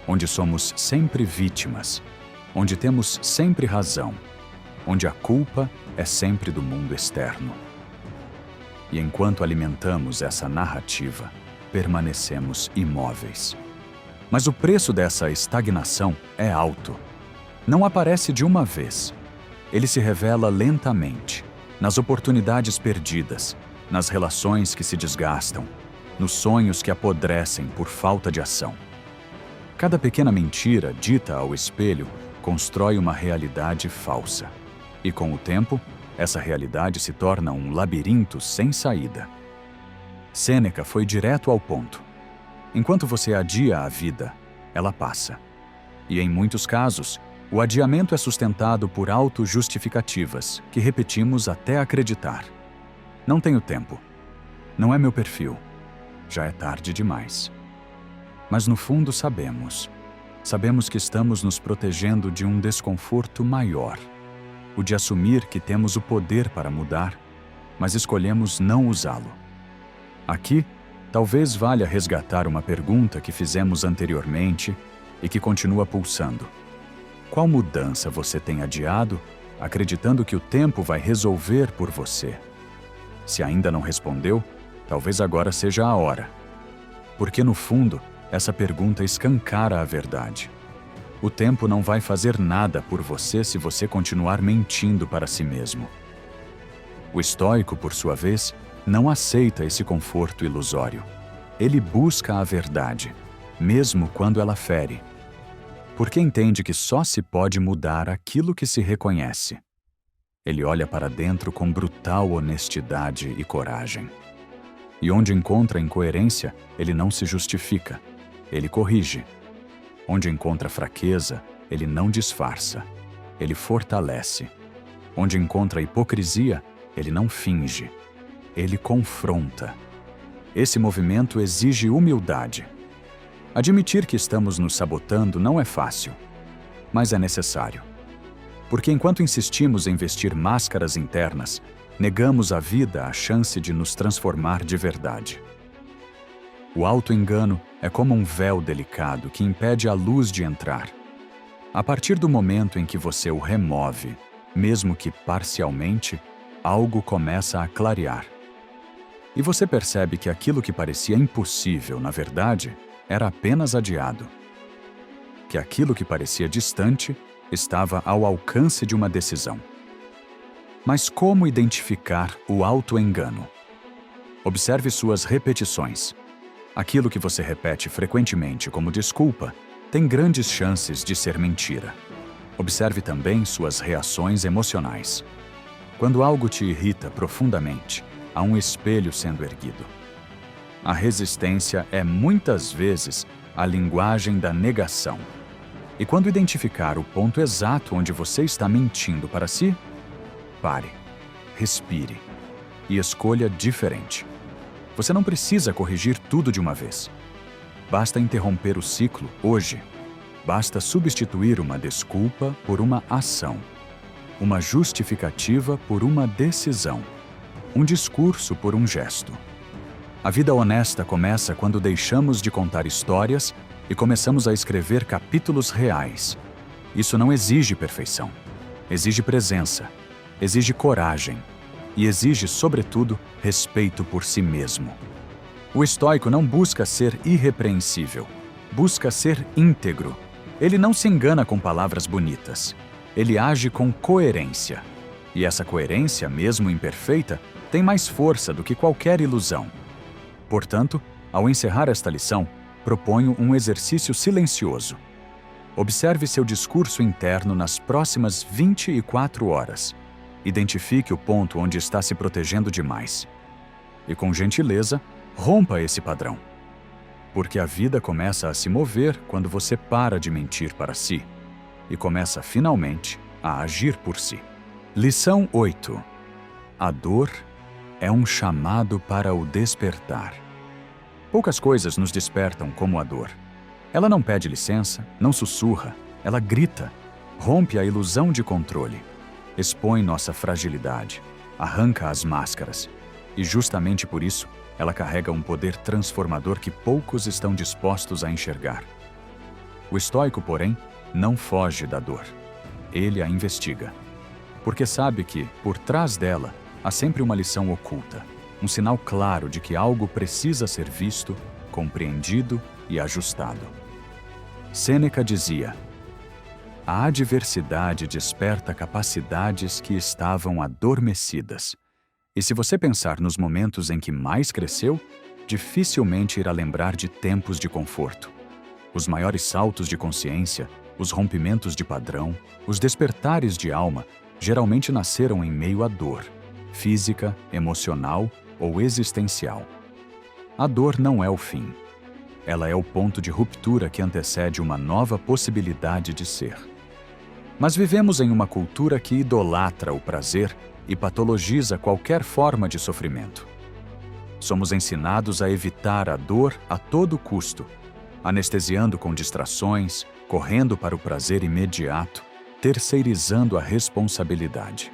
onde somos sempre vítimas, onde temos sempre razão, onde a culpa é sempre do mundo externo. E enquanto alimentamos essa narrativa, permanecemos imóveis. Mas o preço dessa estagnação é alto. Não aparece de uma vez. Ele se revela lentamente, nas oportunidades perdidas, nas relações que se desgastam, nos sonhos que apodrecem por falta de ação. Cada pequena mentira dita ao espelho constrói uma realidade falsa. E com o tempo, essa realidade se torna um labirinto sem saída. Sêneca foi direto ao ponto. Enquanto você adia a vida, ela passa. E em muitos casos, o adiamento é sustentado por auto-justificativas que repetimos até acreditar. Não tenho tempo. Não é meu perfil. Já é tarde demais. Mas no fundo sabemos. Sabemos que estamos nos protegendo de um desconforto maior. O de assumir que temos o poder para mudar, mas escolhemos não usá-lo. Aqui, talvez valha resgatar uma pergunta que fizemos anteriormente e que continua pulsando. Qual mudança você tem adiado, acreditando que o tempo vai resolver por você? Se ainda não respondeu, talvez agora seja a hora. Porque, no fundo, essa pergunta escancara a verdade. O tempo não vai fazer nada por você se você continuar mentindo para si mesmo. O estoico, por sua vez, não aceita esse conforto ilusório. Ele busca a verdade, mesmo quando ela fere. Porque entende que só se pode mudar aquilo que se reconhece. Ele olha para dentro com brutal honestidade e coragem. E onde encontra incoerência, ele não se justifica. Ele corrige. Onde encontra fraqueza, ele não disfarça. Ele fortalece. Onde encontra hipocrisia, ele não finge. Ele confronta. Esse movimento exige humildade. Admitir que estamos nos sabotando não é fácil, mas é necessário. Porque enquanto insistimos em vestir máscaras internas, negamos à vida a chance de nos transformar de verdade. O auto-engano é como um véu delicado que impede a luz de entrar. A partir do momento em que você o remove, mesmo que parcialmente, algo começa a clarear. E você percebe que aquilo que parecia impossível, na verdade, era apenas adiado. Que aquilo que parecia distante estava ao alcance de uma decisão. Mas como identificar o auto-engano? Observe suas repetições. Aquilo que você repete frequentemente como desculpa tem grandes chances de ser mentira. Observe também suas reações emocionais. Quando algo te irrita profundamente, há um espelho sendo erguido. A resistência é muitas vezes a linguagem da negação. E quando identificar o ponto exato onde você está mentindo para si, pare, respire e escolha diferente. Você não precisa corrigir tudo de uma vez. Basta interromper o ciclo hoje. Basta substituir uma desculpa por uma ação, uma justificativa por uma decisão, um discurso por um gesto. A vida honesta começa quando deixamos de contar histórias e começamos a escrever capítulos reais. Isso não exige perfeição. Exige presença, exige coragem e exige, sobretudo, respeito por si mesmo. O estoico não busca ser irrepreensível, busca ser íntegro. Ele não se engana com palavras bonitas. Ele age com coerência. E essa coerência, mesmo imperfeita, tem mais força do que qualquer ilusão. Portanto, ao encerrar esta lição, proponho um exercício silencioso. Observe seu discurso interno nas próximas 24 horas. Identifique o ponto onde está se protegendo demais. E, com gentileza, rompa esse padrão. Porque a vida começa a se mover quando você para de mentir para si e começa finalmente a agir por si. Lição 8. A dor é um chamado para o despertar. Poucas coisas nos despertam como a dor. Ela não pede licença, não sussurra, ela grita, rompe a ilusão de controle, expõe nossa fragilidade, arranca as máscaras. E justamente por isso, ela carrega um poder transformador que poucos estão dispostos a enxergar. O estoico, porém, não foge da dor. Ele a investiga. Porque sabe que, por trás dela, há sempre uma lição oculta, um sinal claro de que algo precisa ser visto, compreendido e ajustado. Sêneca dizia: a adversidade desperta capacidades que estavam adormecidas. E se você pensar nos momentos em que mais cresceu, dificilmente irá lembrar de tempos de conforto. Os maiores saltos de consciência, os rompimentos de padrão, os despertares de alma, geralmente nasceram em meio à dor, física, emocional ou existencial. A dor não é o fim. Ela é o ponto de ruptura que antecede uma nova possibilidade de ser. Mas vivemos em uma cultura que idolatra o prazer e patologiza qualquer forma de sofrimento. Somos ensinados a evitar a dor a todo custo, anestesiando com distrações, correndo para o prazer imediato, terceirizando a responsabilidade.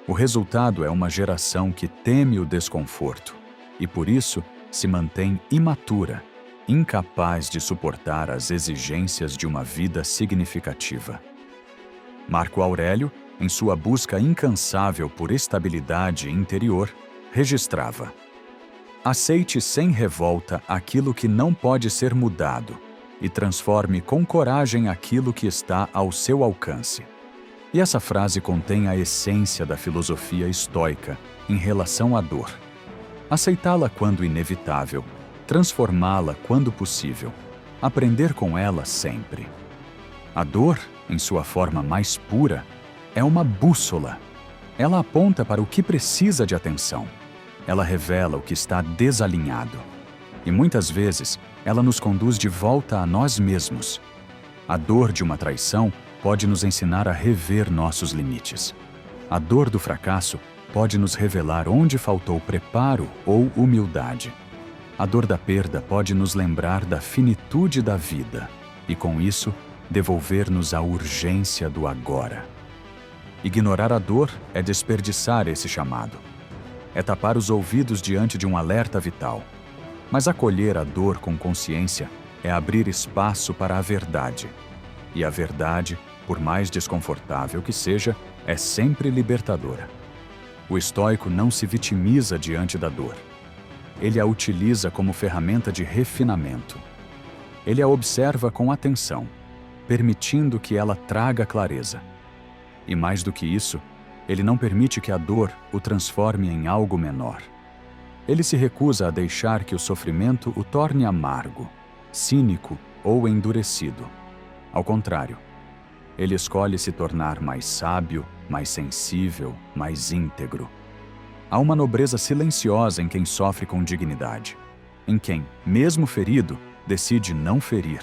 O resultado é uma geração que teme o desconforto e, por isso, se mantém imatura, incapaz de suportar as exigências de uma vida significativa. Marco Aurélio, em sua busca incansável por estabilidade interior, registrava: aceite sem revolta aquilo que não pode ser mudado e transforme com coragem aquilo que está ao seu alcance. E essa frase contém a essência da filosofia estoica em relação à dor. Aceitá-la quando inevitável, transformá-la quando possível, aprender com ela sempre. A dor, em sua forma mais pura, é uma bússola. Ela aponta para o que precisa de atenção. Ela revela o que está desalinhado. E muitas vezes, ela nos conduz de volta a nós mesmos. A dor de uma traição pode nos ensinar a rever nossos limites. A dor do fracasso pode nos revelar onde faltou preparo ou humildade. A dor da perda pode nos lembrar da finitude da vida e, com isso, devolver-nos a urgência do agora. Ignorar a dor é desperdiçar esse chamado. É tapar os ouvidos diante de um alerta vital. Mas acolher a dor com consciência é abrir espaço para a verdade. E a verdade, por mais desconfortável que seja, é sempre libertadora. O estoico não se vitimiza diante da dor. Ele a utiliza como ferramenta de refinamento. Ele a observa com atenção, permitindo que ela traga clareza. E mais do que isso, ele não permite que a dor o transforme em algo menor. Ele se recusa a deixar que o sofrimento o torne amargo, cínico ou endurecido. Ao contrário, ele escolhe se tornar mais sábio, mais sensível, mais íntegro. Há uma nobreza silenciosa em quem sofre com dignidade, em quem, mesmo ferido, decide não ferir,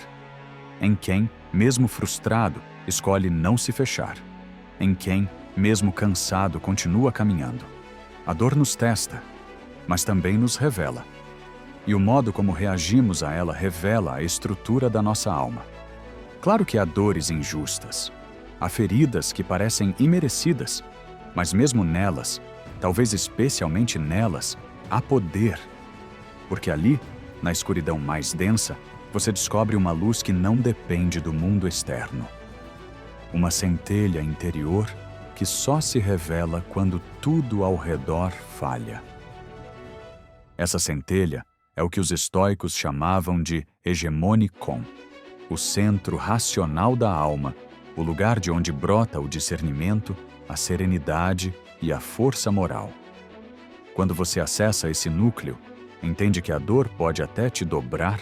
em quem, mesmo frustrado, escolhe não se fechar, em quem, mesmo cansado, continua caminhando. A dor nos testa, mas também nos revela. E o modo como reagimos a ela revela a estrutura da nossa alma. Claro que há dores injustas, há feridas que parecem imerecidas, mas mesmo nelas, talvez especialmente nelas, há poder. Porque ali, na escuridão mais densa, você descobre uma luz que não depende do mundo externo. Uma centelha interior que só se revela quando tudo ao redor falha. Essa centelha é o que os estoicos chamavam de hegemonikon, o centro racional da alma, o lugar de onde brota o discernimento, a serenidade e a força moral. Quando você acessa esse núcleo, entende que a dor pode até te dobrar,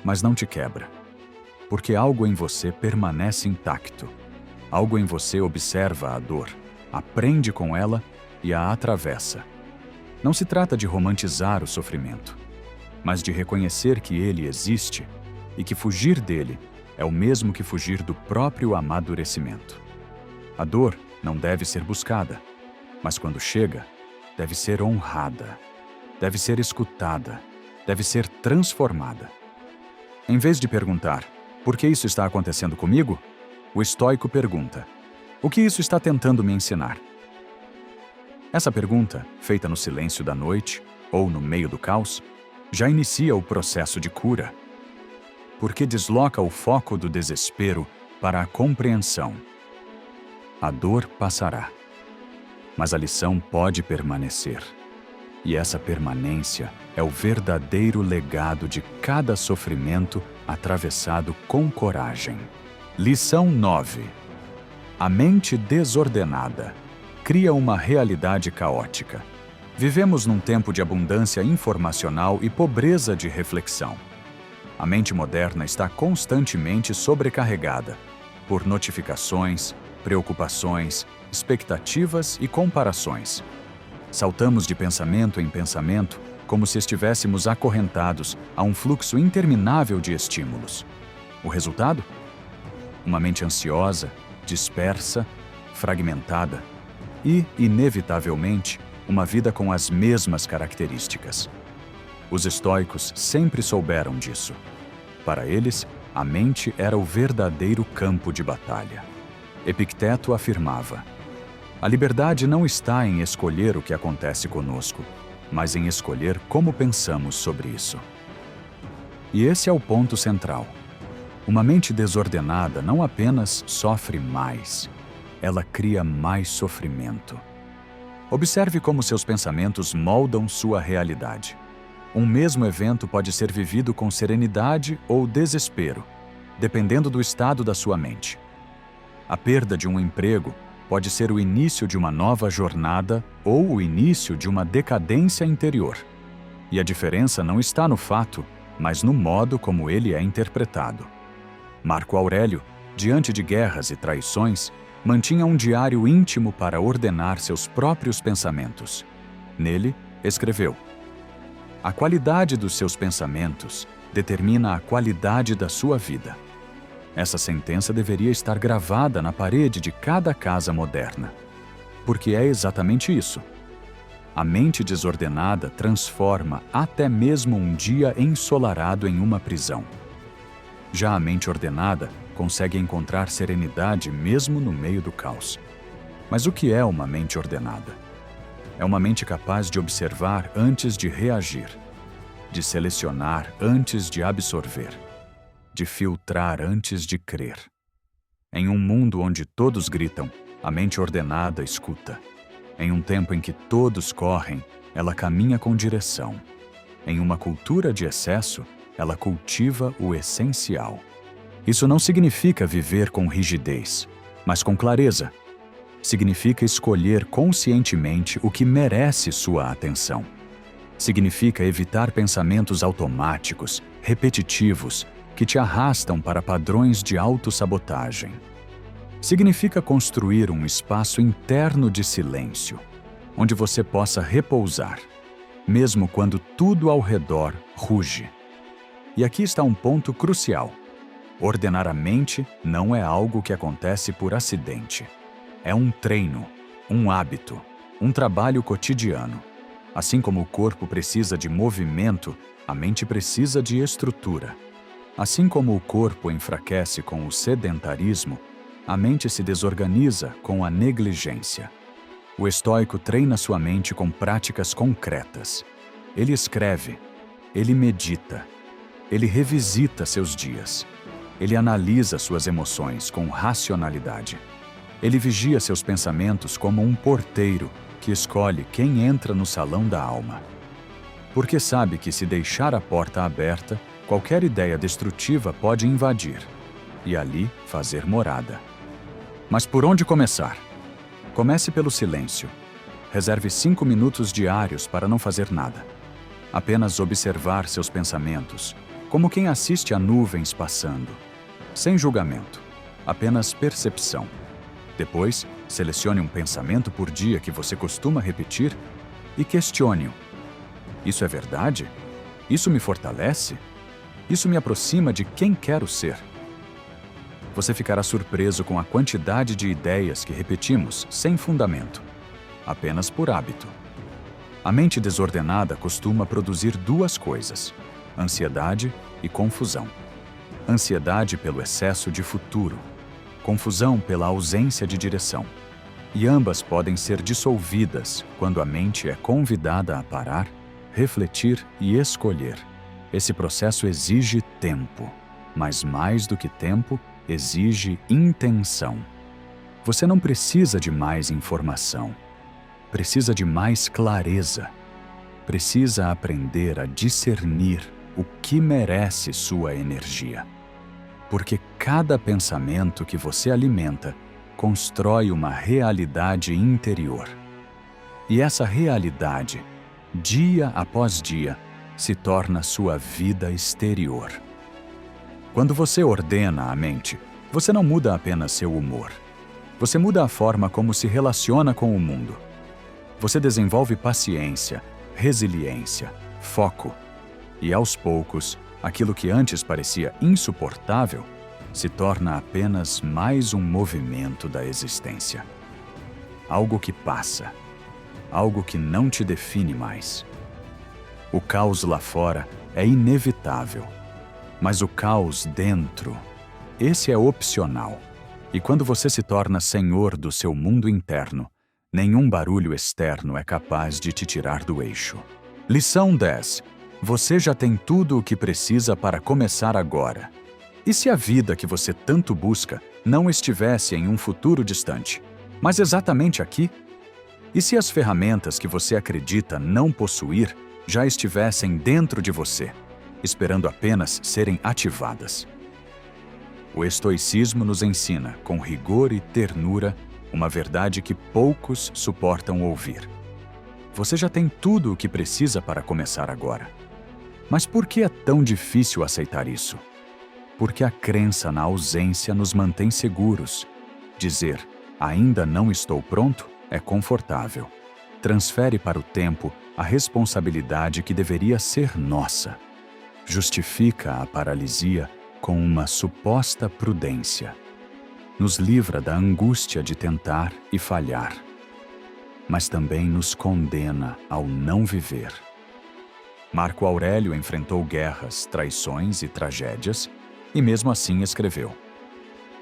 mas não te quebra. Porque algo em você permanece intacto. Algo em você observa a dor, aprende com ela e a atravessa. Não se trata de romantizar o sofrimento, mas de reconhecer que ele existe e que fugir dele é o mesmo que fugir do próprio amadurecimento. A dor não deve ser buscada, mas quando chega, deve ser honrada, deve ser escutada, deve ser transformada. Em vez de perguntar, por que isso está acontecendo comigo? O estoico pergunta, o que isso está tentando me ensinar? Essa pergunta, feita no silêncio da noite ou no meio do caos, já inicia o processo de cura, porque desloca o foco do desespero para a compreensão. A dor passará, mas a lição pode permanecer. E essa permanência é o verdadeiro legado de cada sofrimento atravessado com coragem. Lição 9. A mente desordenada cria uma realidade caótica. Vivemos num tempo de abundância informacional e pobreza de reflexão. A mente moderna está constantemente sobrecarregada por notificações, preocupações, expectativas e comparações. Saltamos de pensamento em pensamento como se estivéssemos acorrentados a um fluxo interminável de estímulos. O resultado? Uma mente ansiosa, dispersa, fragmentada e, inevitavelmente, uma vida com as mesmas características. Os estoicos sempre souberam disso. Para eles, a mente era o verdadeiro campo de batalha. Epicteto afirmava: a liberdade não está em escolher o que acontece conosco, mas em escolher como pensamos sobre isso. E esse é o ponto central. Uma mente desordenada não apenas sofre mais, ela cria mais sofrimento. Observe como seus pensamentos moldam sua realidade. Um mesmo evento pode ser vivido com serenidade ou desespero, dependendo do estado da sua mente. A perda de um emprego pode ser o início de uma nova jornada ou o início de uma decadência interior. E a diferença não está no fato, mas no modo como ele é interpretado. Marco Aurélio, diante de guerras e traições, mantinha um diário íntimo para ordenar seus próprios pensamentos. Nele, escreveu: a qualidade dos seus pensamentos determina a qualidade da sua vida. Essa sentença deveria estar gravada na parede de cada casa moderna, porque é exatamente isso. A mente desordenada transforma até mesmo um dia ensolarado em uma prisão. Já a mente ordenada consegue encontrar serenidade mesmo no meio do caos. Mas o que é uma mente ordenada? É uma mente capaz de observar antes de reagir, de selecionar antes de absorver, de filtrar antes de crer. Em um mundo onde todos gritam, a mente ordenada escuta. Em um tempo em que todos correm, ela caminha com direção. Em uma cultura de excesso, ela cultiva o essencial. Isso não significa viver com rigidez, mas com clareza. Significa escolher conscientemente o que merece sua atenção. Significa evitar pensamentos automáticos, repetitivos, que te arrastam para padrões de autossabotagem. Significa construir um espaço interno de silêncio, onde você possa repousar, mesmo quando tudo ao redor ruge. E aqui está um ponto crucial. Ordenar a mente não é algo que acontece por acidente. É um treino, um hábito, um trabalho cotidiano. Assim como o corpo precisa de movimento, a mente precisa de estrutura. Assim como o corpo enfraquece com o sedentarismo, a mente se desorganiza com a negligência. O estoico treina sua mente com práticas concretas. Ele escreve, ele medita, ele revisita seus dias. Ele analisa suas emoções com racionalidade. Ele vigia seus pensamentos como um porteiro que escolhe quem entra no salão da alma. Porque sabe que se deixar a porta aberta, qualquer ideia destrutiva pode invadir e ali fazer morada. Mas por onde começar? Comece pelo silêncio. Reserve 5 minutos diários para não fazer nada. Apenas observar seus pensamentos, como quem assiste a nuvens passando. Sem julgamento, apenas percepção. Depois, selecione um pensamento por dia que você costuma repetir e questione-o. Isso é verdade? Isso me fortalece? Isso me aproxima de quem quero ser? Você ficará surpreso com a quantidade de ideias que repetimos sem fundamento, apenas por hábito. A mente desordenada costuma produzir duas coisas: ansiedade e confusão. Ansiedade pelo excesso de futuro, confusão pela ausência de direção. E ambas podem ser dissolvidas quando a mente é convidada a parar, refletir e escolher. Esse processo exige tempo, mas mais do que tempo, exige intenção. Você não precisa de mais informação. Precisa de mais clareza. Precisa aprender a discernir o que merece sua energia. Porque cada pensamento que você alimenta constrói uma realidade interior. E essa realidade, dia após dia, se torna sua vida exterior. Quando você ordena a mente, você não muda apenas seu humor. Você muda a forma como se relaciona com o mundo. Você desenvolve paciência, resiliência, foco. E aos poucos, aquilo que antes parecia insuportável se torna apenas mais um movimento da existência. Algo que passa, algo que não te define mais. O caos lá fora é inevitável, mas o caos dentro, esse é opcional. E quando você se torna senhor do seu mundo interno, nenhum barulho externo é capaz de te tirar do eixo. Lição 10. Você já tem tudo o que precisa para começar agora. E se a vida que você tanto busca não estivesse em um futuro distante, mas exatamente aqui? E se as ferramentas que você acredita não possuir já estivessem dentro de você, esperando apenas serem ativadas? O estoicismo nos ensina, com rigor e ternura, uma verdade que poucos suportam ouvir. Você já tem tudo o que precisa para começar agora. Mas por que é tão difícil aceitar isso? Porque a crença na ausência nos mantém seguros. Dizer, ainda não estou pronto, é confortável. Transfere para o tempo a responsabilidade que deveria ser nossa. Justifica a paralisia com uma suposta prudência. Nos livra da angústia de tentar e falhar, mas também nos condena ao não viver. Marco Aurélio enfrentou guerras, traições e tragédias, e mesmo assim escreveu: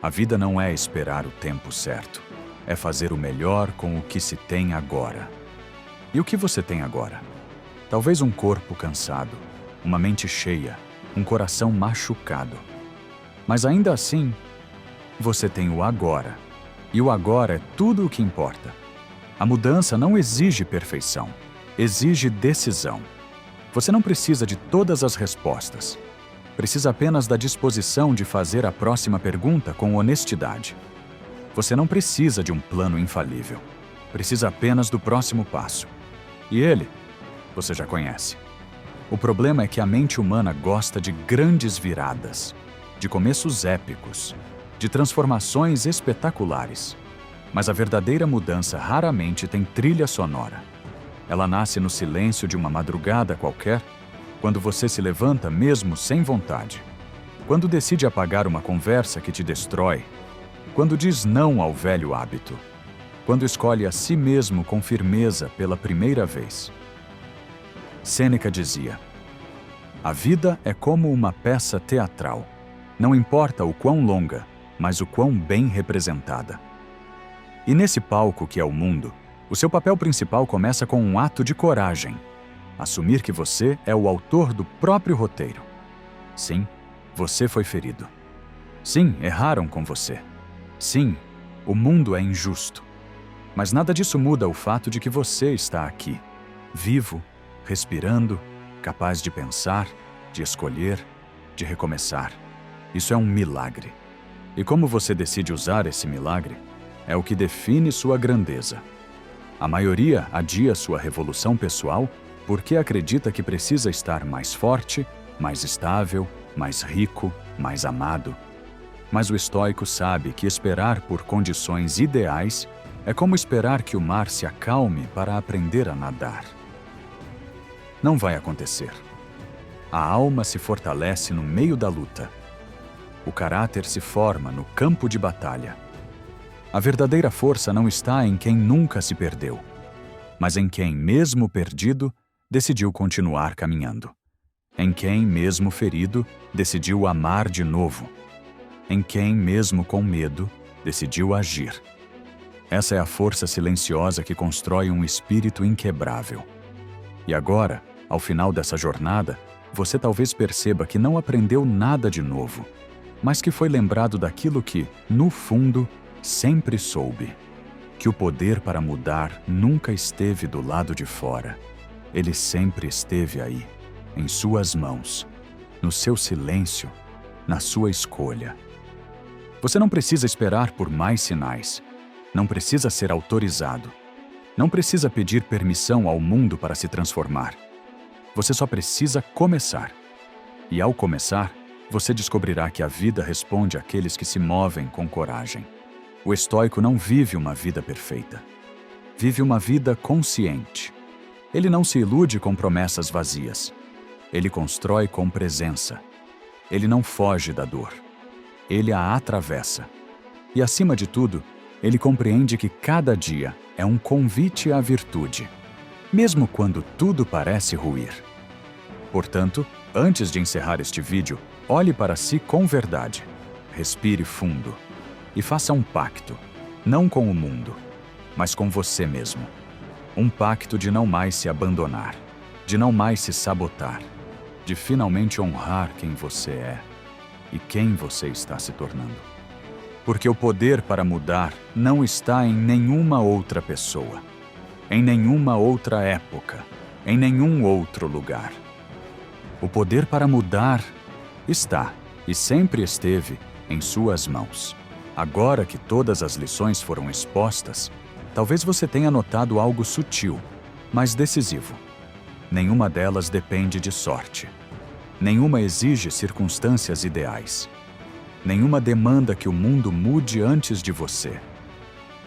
a vida não é esperar o tempo certo, é fazer o melhor com o que se tem agora. E o que você tem agora? Talvez um corpo cansado, uma mente cheia, um coração machucado. Mas ainda assim, você tem o agora. E o agora é tudo o que importa. A mudança não exige perfeição, exige decisão. Você não precisa de todas as respostas. Precisa apenas da disposição de fazer a próxima pergunta com honestidade. Você não precisa de um plano infalível. Precisa apenas do próximo passo. E ele, você já conhece. O problema é que a mente humana gosta de grandes viradas, de começos épicos, de transformações espetaculares. Mas a verdadeira mudança raramente tem trilha sonora. Ela nasce no silêncio de uma madrugada qualquer, quando você se levanta mesmo sem vontade, quando decide apagar uma conversa que te destrói, quando diz não ao velho hábito, quando escolhe a si mesmo com firmeza pela primeira vez. Sêneca dizia: a vida é como uma peça teatral. Não importa o quão longa, mas o quão bem representada. E nesse palco que é o mundo, o seu papel principal começa com um ato de coragem. Assumir que você é o autor do próprio roteiro. Sim, você foi ferido. Sim, erraram com você. Sim, o mundo é injusto. Mas nada disso muda o fato de que você está aqui, vivo, respirando, capaz de pensar, de escolher, de recomeçar. Isso é um milagre. E como você decide usar esse milagre, é o que define sua grandeza. A maioria adia sua revolução pessoal porque acredita que precisa estar mais forte, mais estável, mais rico, mais amado. Mas o estoico sabe que esperar por condições ideais é como esperar que o mar se acalme para aprender a nadar. Não vai acontecer. A alma se fortalece no meio da luta. O caráter se forma no campo de batalha. A verdadeira força não está em quem nunca se perdeu, mas em quem, mesmo perdido, decidiu continuar caminhando. Em quem, mesmo ferido, decidiu amar de novo. Em quem, mesmo com medo, decidiu agir. Essa é a força silenciosa que constrói um espírito inquebrável. E agora, ao final dessa jornada, você talvez perceba que não aprendeu nada de novo, mas que foi lembrado daquilo que, no fundo, sempre soube: que o poder para mudar nunca esteve do lado de fora. Ele sempre esteve aí, em suas mãos, no seu silêncio, na sua escolha. Você não precisa esperar por mais sinais. Não precisa ser autorizado. Não precisa pedir permissão ao mundo para se transformar. Você só precisa começar. E ao começar, você descobrirá que a vida responde àqueles que se movem com coragem. O estoico não vive uma vida perfeita. Vive uma vida consciente. Ele não se ilude com promessas vazias. Ele constrói com presença. Ele não foge da dor. Ele a atravessa. E, acima de tudo, ele compreende que cada dia é um convite à virtude, mesmo quando tudo parece ruir. Portanto, antes de encerrar este vídeo, olhe para si com verdade. Respire fundo. E faça um pacto, não com o mundo, mas com você mesmo. Um pacto de não mais se abandonar, de não mais se sabotar, de finalmente honrar quem você é e quem você está se tornando. Porque o poder para mudar não está em nenhuma outra pessoa, em nenhuma outra época, em nenhum outro lugar. O poder para mudar está, e sempre esteve, em suas mãos. Agora que todas as lições foram expostas, talvez você tenha notado algo sutil, mas decisivo. Nenhuma delas depende de sorte. Nenhuma exige circunstâncias ideais. Nenhuma demanda que o mundo mude antes de você.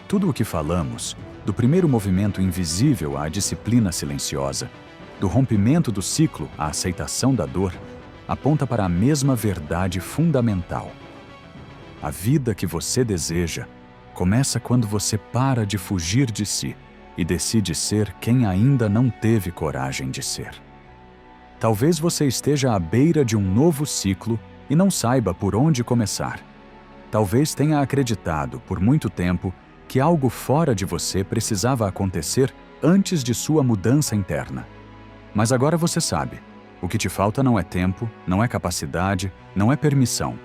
Tudo o que falamos, do primeiro movimento invisível à disciplina silenciosa, do rompimento do ciclo à aceitação da dor, aponta para a mesma verdade fundamental. A vida que você deseja começa quando você para de fugir de si e decide ser quem ainda não teve coragem de ser. Talvez você esteja à beira de um novo ciclo e não saiba por onde começar. Talvez tenha acreditado por muito tempo que algo fora de você precisava acontecer antes de sua mudança interna. Mas agora você sabe. O que te falta não é tempo, não é capacidade, não é permissão.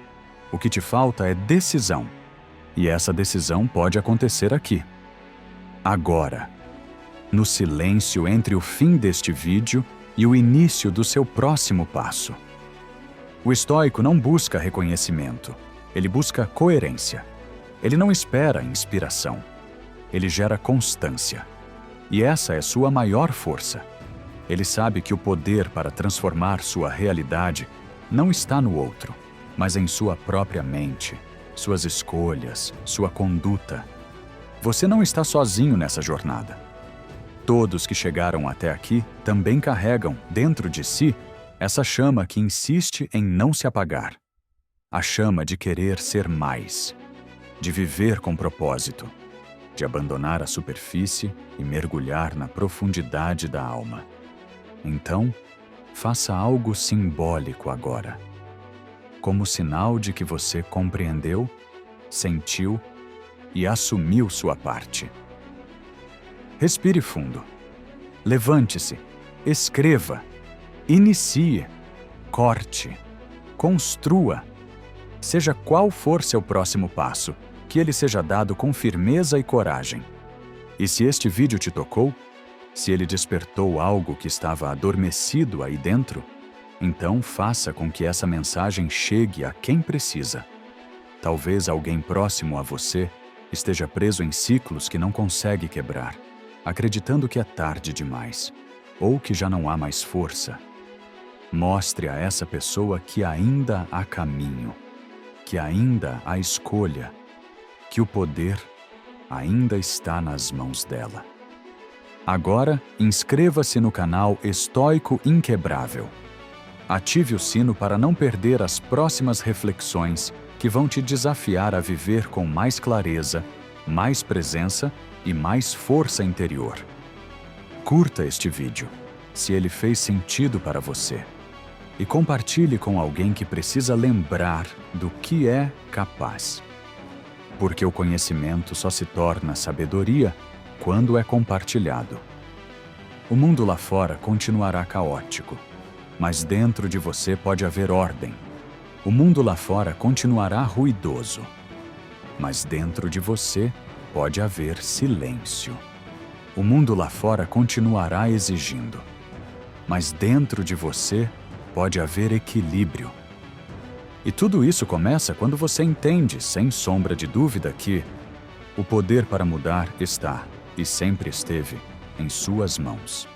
O que te falta é decisão. E essa decisão pode acontecer aqui. Agora. No silêncio entre o fim deste vídeo e o início do seu próximo passo. O estoico não busca reconhecimento. Ele busca coerência. Ele não espera inspiração. Ele gera constância. E essa é sua maior força. Ele sabe que o poder para transformar sua realidade não está no outro, mas em sua própria mente, suas escolhas, sua conduta. Você não está sozinho nessa jornada. Todos que chegaram até aqui também carregam, dentro de si, essa chama que insiste em não se apagar. A chama de querer ser mais, de viver com propósito, de abandonar a superfície e mergulhar na profundidade da alma. Então, faça algo simbólico agora, como sinal de que você compreendeu, sentiu e assumiu sua parte. Respire fundo. Levante-se, escreva, inicie, corte, construa. Seja qual for seu próximo passo, que ele seja dado com firmeza e coragem. E se este vídeo te tocou, se ele despertou algo que estava adormecido aí dentro, então faça com que essa mensagem chegue a quem precisa. Talvez alguém próximo a você esteja preso em ciclos que não consegue quebrar, acreditando que é tarde demais, ou que já não há mais força. Mostre a essa pessoa que ainda há caminho, que ainda há escolha, que o poder ainda está nas mãos dela. Agora, inscreva-se no canal Estoico Inquebrável. Ative o sino para não perder as próximas reflexões que vão te desafiar a viver com mais clareza, mais presença e mais força interior. Curta este vídeo, se ele fez sentido para você, e compartilhe com alguém que precisa lembrar do que é capaz. Porque o conhecimento só se torna sabedoria quando é compartilhado. O mundo lá fora continuará caótico, mas dentro de você pode haver ordem. O mundo lá fora continuará ruidoso, mas dentro de você pode haver silêncio. O mundo lá fora continuará exigindo, mas dentro de você pode haver equilíbrio. E tudo isso começa quando você entende, sem sombra de dúvida, que o poder para mudar está, e sempre esteve, em suas mãos.